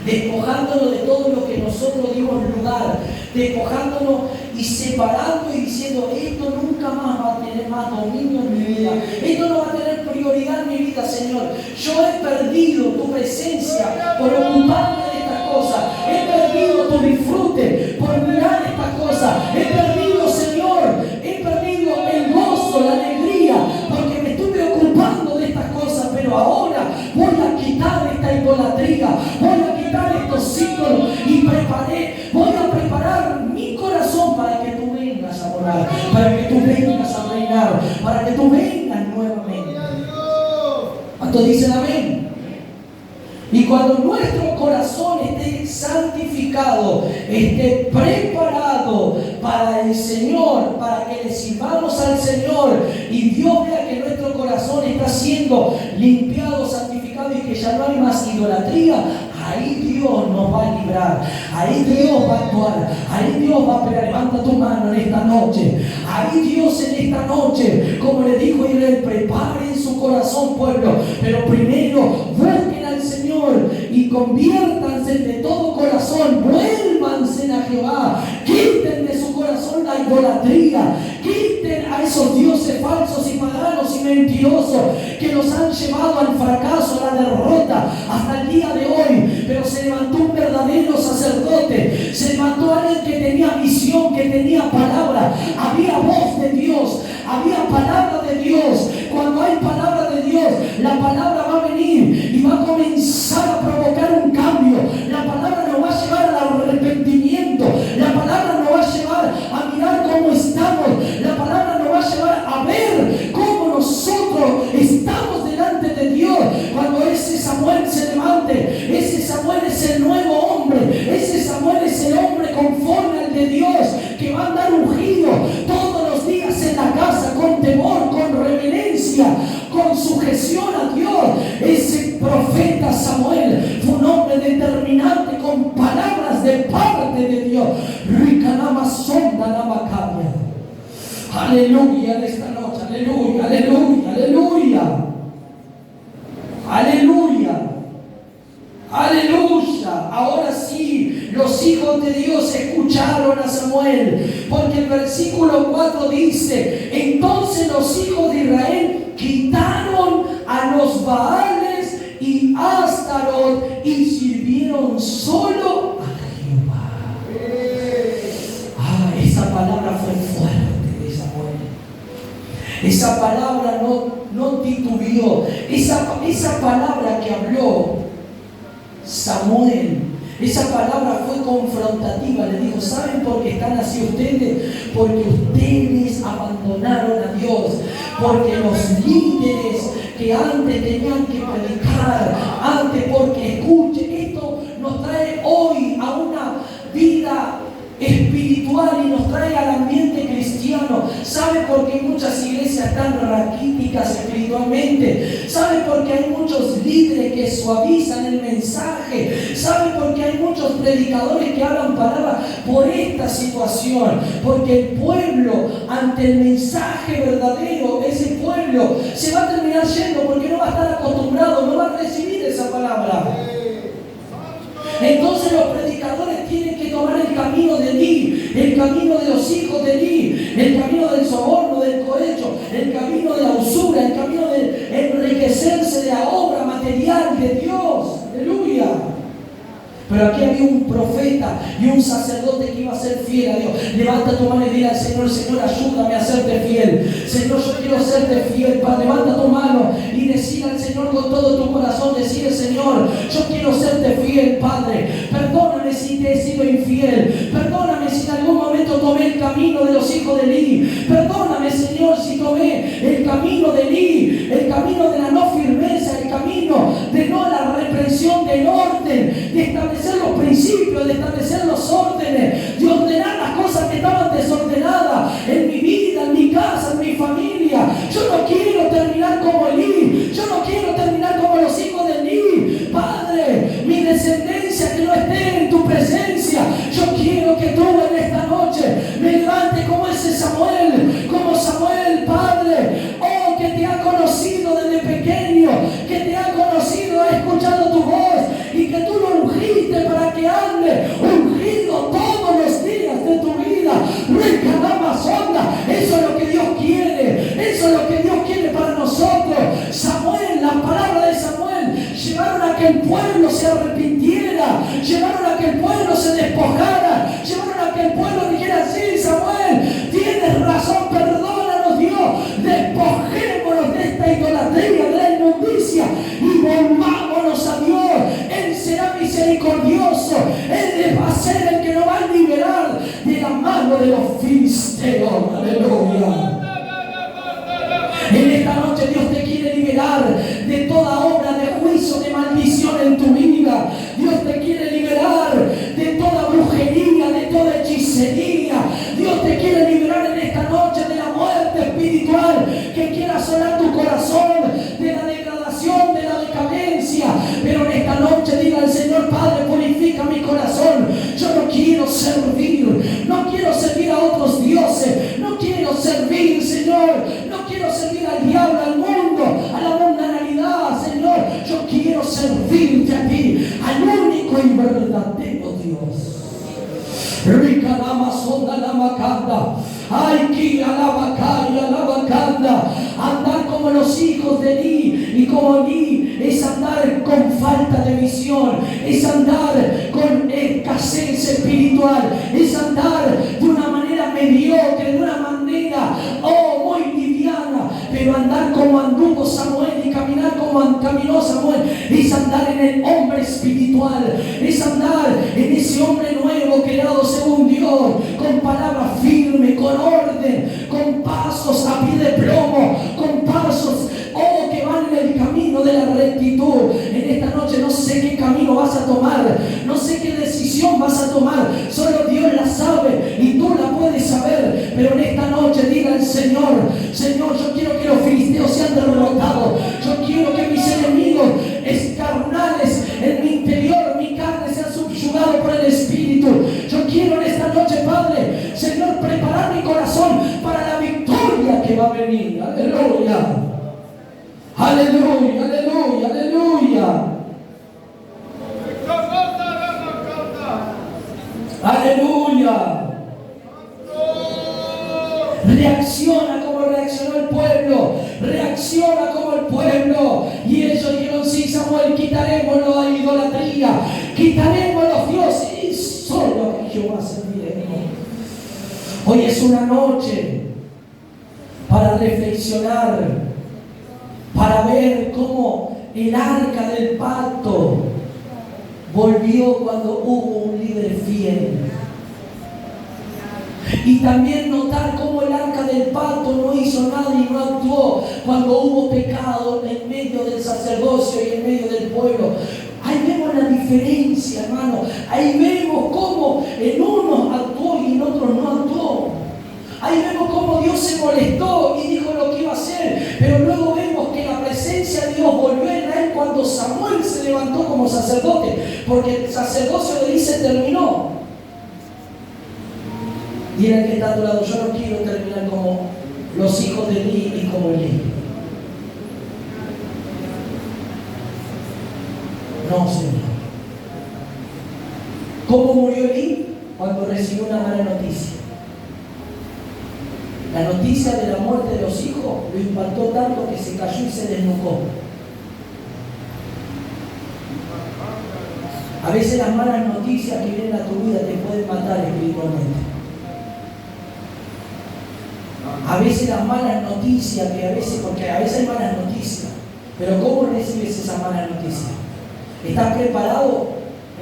Despojándonos de todo lo que nosotros dimos lugar. Despojándonos y separando y diciendo: esto nunca más va a tener más dominio en mi vida. Esto no va a tener prioridad en mi vida, Señor. Yo he perdido tu presencia por ocuparme de estas cosas. He perdido tu disfrute por mirar estas cosas. He perdido, Señor, el gozo, la alegría, porque me estuve ocupando de estas cosas. Pero ahora voy a quitar esta idolatría, voy a quitar estos ídolos y voy a preparar mi corazón para que tú vengas a morar. vengas a reinar, para que tú vengas nuevamente. ¿Cuántos dicen amén? Y cuando nuestro corazón esté santificado, esté preparado para el Señor, para que le sirvamos al Señor, y Dios vea que nuestro corazón está siendo limpiado, santificado, y que ya no hay más idolatría, ahí Dios nos va a librar, ahí Dios va a actuar, ahí Dios va a pelear. Levanta tu mano en esta noche, ahí Dios en esta noche, como le dijo Israel, preparen su corazón, pueblo, pero primero busquen al Señor y conviértanse de todo corazón, vuélvanse a Jehová, quiten de su corazón la idolatría, quiten a esos dioses falsos y paganos y mentirosos que los han llevado al fracaso, a la derrota hasta el día de hoy. Pero se levantó un verdadero sacerdote, se levantó alguien que tenía visión, que tenía palabra, había voz de Dios, había palabra de Dios. Cuando hay palabra de Dios, la palabra va a venir y va a comenzar a provocar un cambio. La palabra nos va a llevar al arrepentimiento, la palabra nos va a llevar a mirar cómo estamos, la palabra nos va a llevar a ver cómo nosotros estamos delante de Dios. Cuando ese Samuel se levante, ese Samuel es el nuevo hombre, ese Samuel es el hombre conforme al de Dios, que va a andar ungido todos los días en la casa, con temor, con reverencia, con sujeción a Dios. Ese profeta Samuel fue un hombre determinante, con palabras de parte de Dios. Aleluya en esta noche, aleluya, aleluya, aleluya, aleluya, aleluya. Ahora sí, los hijos de Dios escucharon a Samuel, porque el versículo 4 dice: entonces los hijos de Israel quitaron a los Baales y Astarot y sirvieron solo a Jehová. Esa palabra fue fuerte de Samuel. Esa palabra no titubeó. Esa palabra que habló Samuel, esa palabra fue confrontativa. Le dijo: ¿saben por qué están así ustedes? Porque ustedes abandonaron a Dios. Porque los líderes que antes tenían que predicar, antes, porque escuche, esto nos trae hoy a una vida espiritual y nos trae al ambiente cristiano. ¿Sabe por qué muchas iglesias están raquíticas espiritualmente? ¿Sabe por qué hay muchos líderes que suavizan el mensaje? ¿Sabe por qué hay muchos predicadores que hablan palabras? Por esta situación, porque el pueblo ante el mensaje verdadero, ese pueblo se va a terminar yendo, porque no va a estar acostumbrado, no va a recibir esa palabra. Entonces los predicadores tienen que tomar el camino de Elí, el camino de los hijos de Elí, el camino del soborno, del cohecho, el camino de la usura, el camino de enriquecerse de la obra material de Dios. Aleluya. Pero aquí había un profeta y un sacerdote que iba a ser fiel a Dios. Levanta tu mano y dile al Señor: Señor, ayúdame a serte fiel. Señor, yo quiero serte fiel. Padre, levanta tu mano y decir al Señor con todo tu corazón, decir: Señor, yo quiero serte fiel, Padre. Perdóname si te he sido infiel. Perdóname si en algún momento tomé el camino de los hijos de Elí. Perdóname, Señor, si tomé el camino de Elí, el camino de la no firmeza, el camino de no la reprensión, del orden, de establecer los principios, de establecer los órdenes, de ordenar las cosas que estaban desordenadas en mi vida, en mi casa, en mi familia. Yo no quiero terminar como Elí, yo no quiero terminar como los hijos de Elí. Padre, mi descendencia que no esté en tu presencia, yo quiero que tú en esta noche me levantes como ese Samuel, como Samuel, Padre, oh, que te ha conocido desde pequeño, que te ha conocido, ha escuchado tu voz y que tú lo ungiste para que ande ungido todos los días de tu vida. Eso es lo que Dios quiere, eso es lo que Dios quiere para nosotros. Samuel, la palabra de Samuel, llevaron a que el pueblo se arrepintiera, llevaron a que el pueblo se despojara, llevaron a que el pueblo dijera: sí, Samuel, tienes razón, perdónanos Dios, despojémonos de esta idolatría, de la inmundicia y volvámonos a Dios. Él será misericordioso, Él va a ser el que nos va a liberar de la mano de los filisteos. Aleluya. noche Dios te quiere liberar de toda obra de juicio, de maldición en tu vida. Dios te quiere liberar de toda brujería, de toda hechicería. Dios te quiere liberar en esta noche de la muerte espiritual que quiera asolar tu corazón, de la degradación, de la decadencia. Pero en esta noche diga al Señor: Padre, purifica mi corazón. Yo no quiero servir, no quiero servir a otros dioses, no quiero servir, Señor, no quiero servir al diablo, al mundo, a la mundanalidad, Señor. Yo quiero servirte a ti, al único y verdadero Dios. Rica lama sonda lama canta. Ay, que alaba calla, alaba canta. Andar como los hijos de Eli, y como Eli es andar con falta de visión, es andar con escasez espiritual, es andar de una manera mediocre, de una manera muy liviana. Pero andar como anduvo Samuel y caminar como caminó Samuel es andar en el hombre espiritual, es andar en ese hombre nuevo creado según Dios, con palabra firme, con orden, con pasos a pie de plomo, con pasos que van en el camino de la rectitud. En esta noche no sé qué camino vas a tomar, no sé qué decisión vas a tomar, solo Dios la sabe y tú la puedes saber. Pero en esta noche diga al Señor: Señor, yo quiero que los filisteos sean derrotados, yo quiero que mis enemigos carnales en mi interior, mi carne, sean subyugados por el Espíritu. Yo quiero en esta noche, Padre, Señor, preparar mi corazón para la victoria que va a venir. Aleluya, aleluya, aleluya, aleluya. Aleluya. Reacciona como reaccionó el pueblo, reacciona como el pueblo. Y ellos dijeron: sí, Samuel, quitaremos la idolatría, quitaremos los dioses y solo a Jehová serviremos. Hoy es una noche para reflexionar, para ver cómo el arca del pacto volvió cuando hubo un líder fiel. Y también notar cómo el arca del pacto no hizo nada y no actuó cuando hubo pecado en medio del sacerdocio y en medio del pueblo. Ahí vemos la diferencia, hermano. Ahí vemos cómo en unos actuó y en otros no actuó. Ahí vemos cómo Dios se molestó y dijo lo que iba a hacer. Pero luego vemos que la presencia de Dios volvió en él cuando Samuel se levantó como sacerdote. Porque el sacerdocio de Eli se terminó. Y el que está a tu lado: yo no quiero terminar como los hijos de Eli y como Eli. No, Señor. ¿Cómo murió Eli? Cuando recibió una mala noticia. La noticia de la muerte de los hijos lo impactó tanto que se cayó y se desnucó. A veces las malas noticias que vienen a tu vida te pueden matar espiritualmente. A veces las malas noticias, porque a veces hay malas noticias, pero ¿cómo recibes esa mala noticia? ¿Estás preparado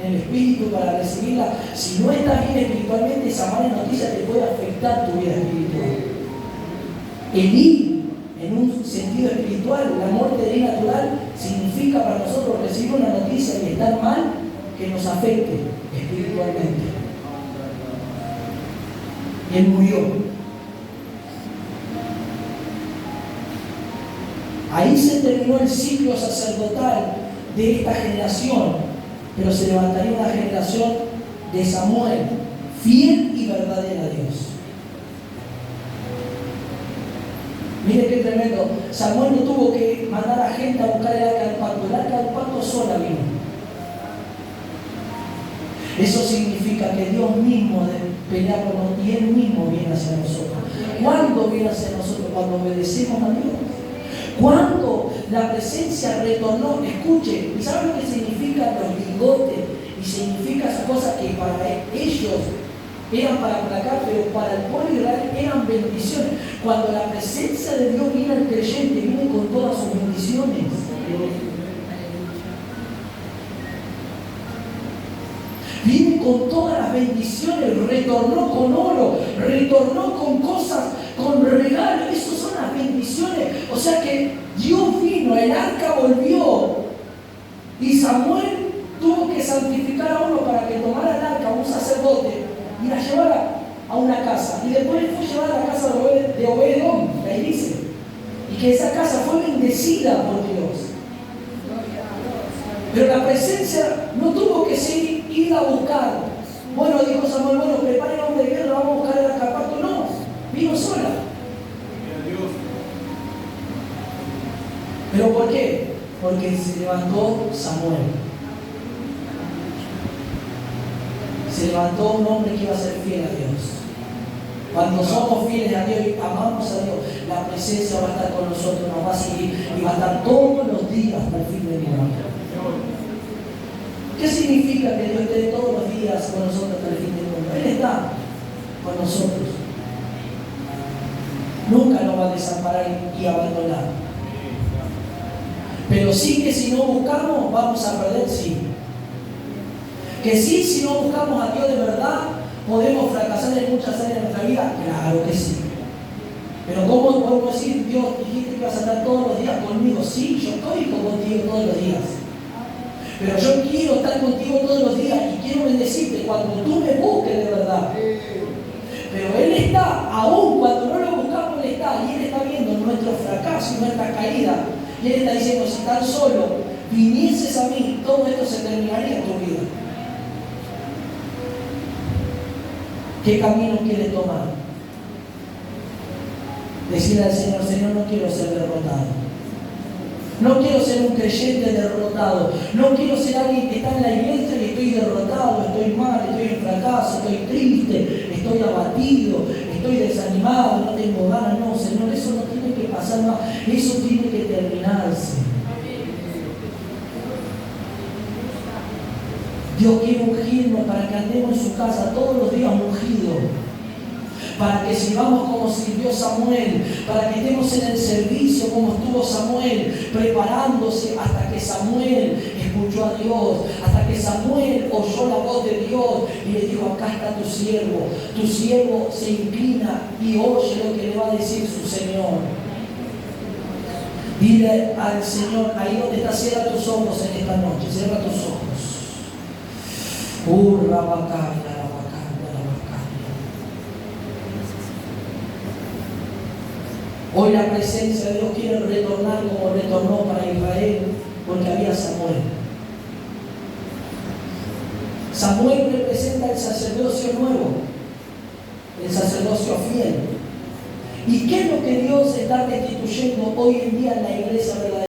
en el espíritu para recibirla? Si no estás bien espiritualmente, esa mala noticia te puede afectar tu vida espiritual. Elí, en un sentido espiritual, la muerte de Elí natural significa para nosotros recibir una noticia y estar mal que nos afecte espiritualmente. Y él murió. Ahí se terminó el ciclo sacerdotal de esta generación, pero se levantaría una generación de Samuel, fiel y verdadera a Dios. Mire qué tremendo. Samuel no tuvo que mandar a gente a buscar el arca del pacto. El arca del pacto sola vino. Eso significa que Dios mismo pelea por nosotros y Él mismo viene hacia nosotros. ¿Cuándo viene hacia nosotros? Cuando obedecemos a Dios. Cuando la presencia retornó, escuche, ¿y saben lo que significan los bigotes? Y significa esas cosas que para ellos eran para aplacar, pero para el pueblo de Israel eran bendiciones. Cuando la presencia de Dios viene al creyente, viene con todas sus bendiciones. Viene con todas las bendiciones, retornó con oro, retornó con cosas, con regalos. Esas son las bendiciones. O sea que Dios vino, el arca volvió y Samuel tuvo que santificar a uno para que tomara el arca, un sacerdote, y la llevara a una casa. Y después fue llevada a la casa de Obed-Edom, que ahí dice. Y que esa casa fue bendecida por Dios. Pero la presencia no tuvo que ir a buscar. Bueno, dijo Samuel, bueno, preparen a hombre de guerra, vamos a buscar el arca pacto. No, vino sola. ¿Pero por qué? Porque se levantó Samuel. Se levantó un hombre que iba a ser fiel a Dios. Cuando somos fieles a Dios y amamos a Dios, la presencia va a estar con nosotros, nos va a seguir y va a estar todos los días hasta el fin del mundo. ¿Qué significa que Dios esté todos los días con nosotros hasta el fin del mundo? Él está con nosotros. Nunca nos va a desamparar y abandonar. Pero sí que si no buscamos, vamos a perder, sí. Que sí, si no buscamos a Dios de verdad, podemos fracasar en muchas áreas de nuestra vida. Claro que sí. Pero ¿cómo podemos decir, Dios, dijiste que vas a estar todos los días conmigo? Sí, yo estoy contigo todos los días. Pero yo quiero estar contigo todos los días y quiero bendecirte cuando tú me busques de verdad. Pero Él está, aún cuando no lo buscamos, Él está. Y Él está viendo nuestro fracaso y nuestra caída. Y Él está diciendo, si tan solo vinieses a mí, todo esto se terminaría en tu vida. ¿Qué camino quieres tomar? Decirle al Señor, Señor, no quiero ser derrotado. No quiero ser un creyente derrotado. No quiero ser alguien que está en la iglesia y estoy derrotado, estoy mal, estoy en fracaso, estoy triste, estoy abatido, estoy desanimado, no tengo ganas. No, Señor, eso no tiene que pasar más. Eso tiene que terminarse. Dios quiere ungirnos para que andemos en su casa todos los días ungidos. Para que sirvamos como sirvió Samuel, para que estemos en el servicio como estuvo Samuel, preparándose hasta que Samuel escuchó a Dios, hasta que Samuel oyó la voz de Dios y le dijo, acá está tu siervo se inclina y oye lo que le va a decir su Señor. Dile al Señor, ahí donde está, cierra tus ojos en esta noche, cierra tus ojos. Hoy la presencia de Dios quiere retornar como retornó para Israel, porque había Samuel. Samuel representa el sacerdocio nuevo, el sacerdocio fiel. ¿Y qué es lo que Dios está restituyendo hoy en día en la iglesia verdadera?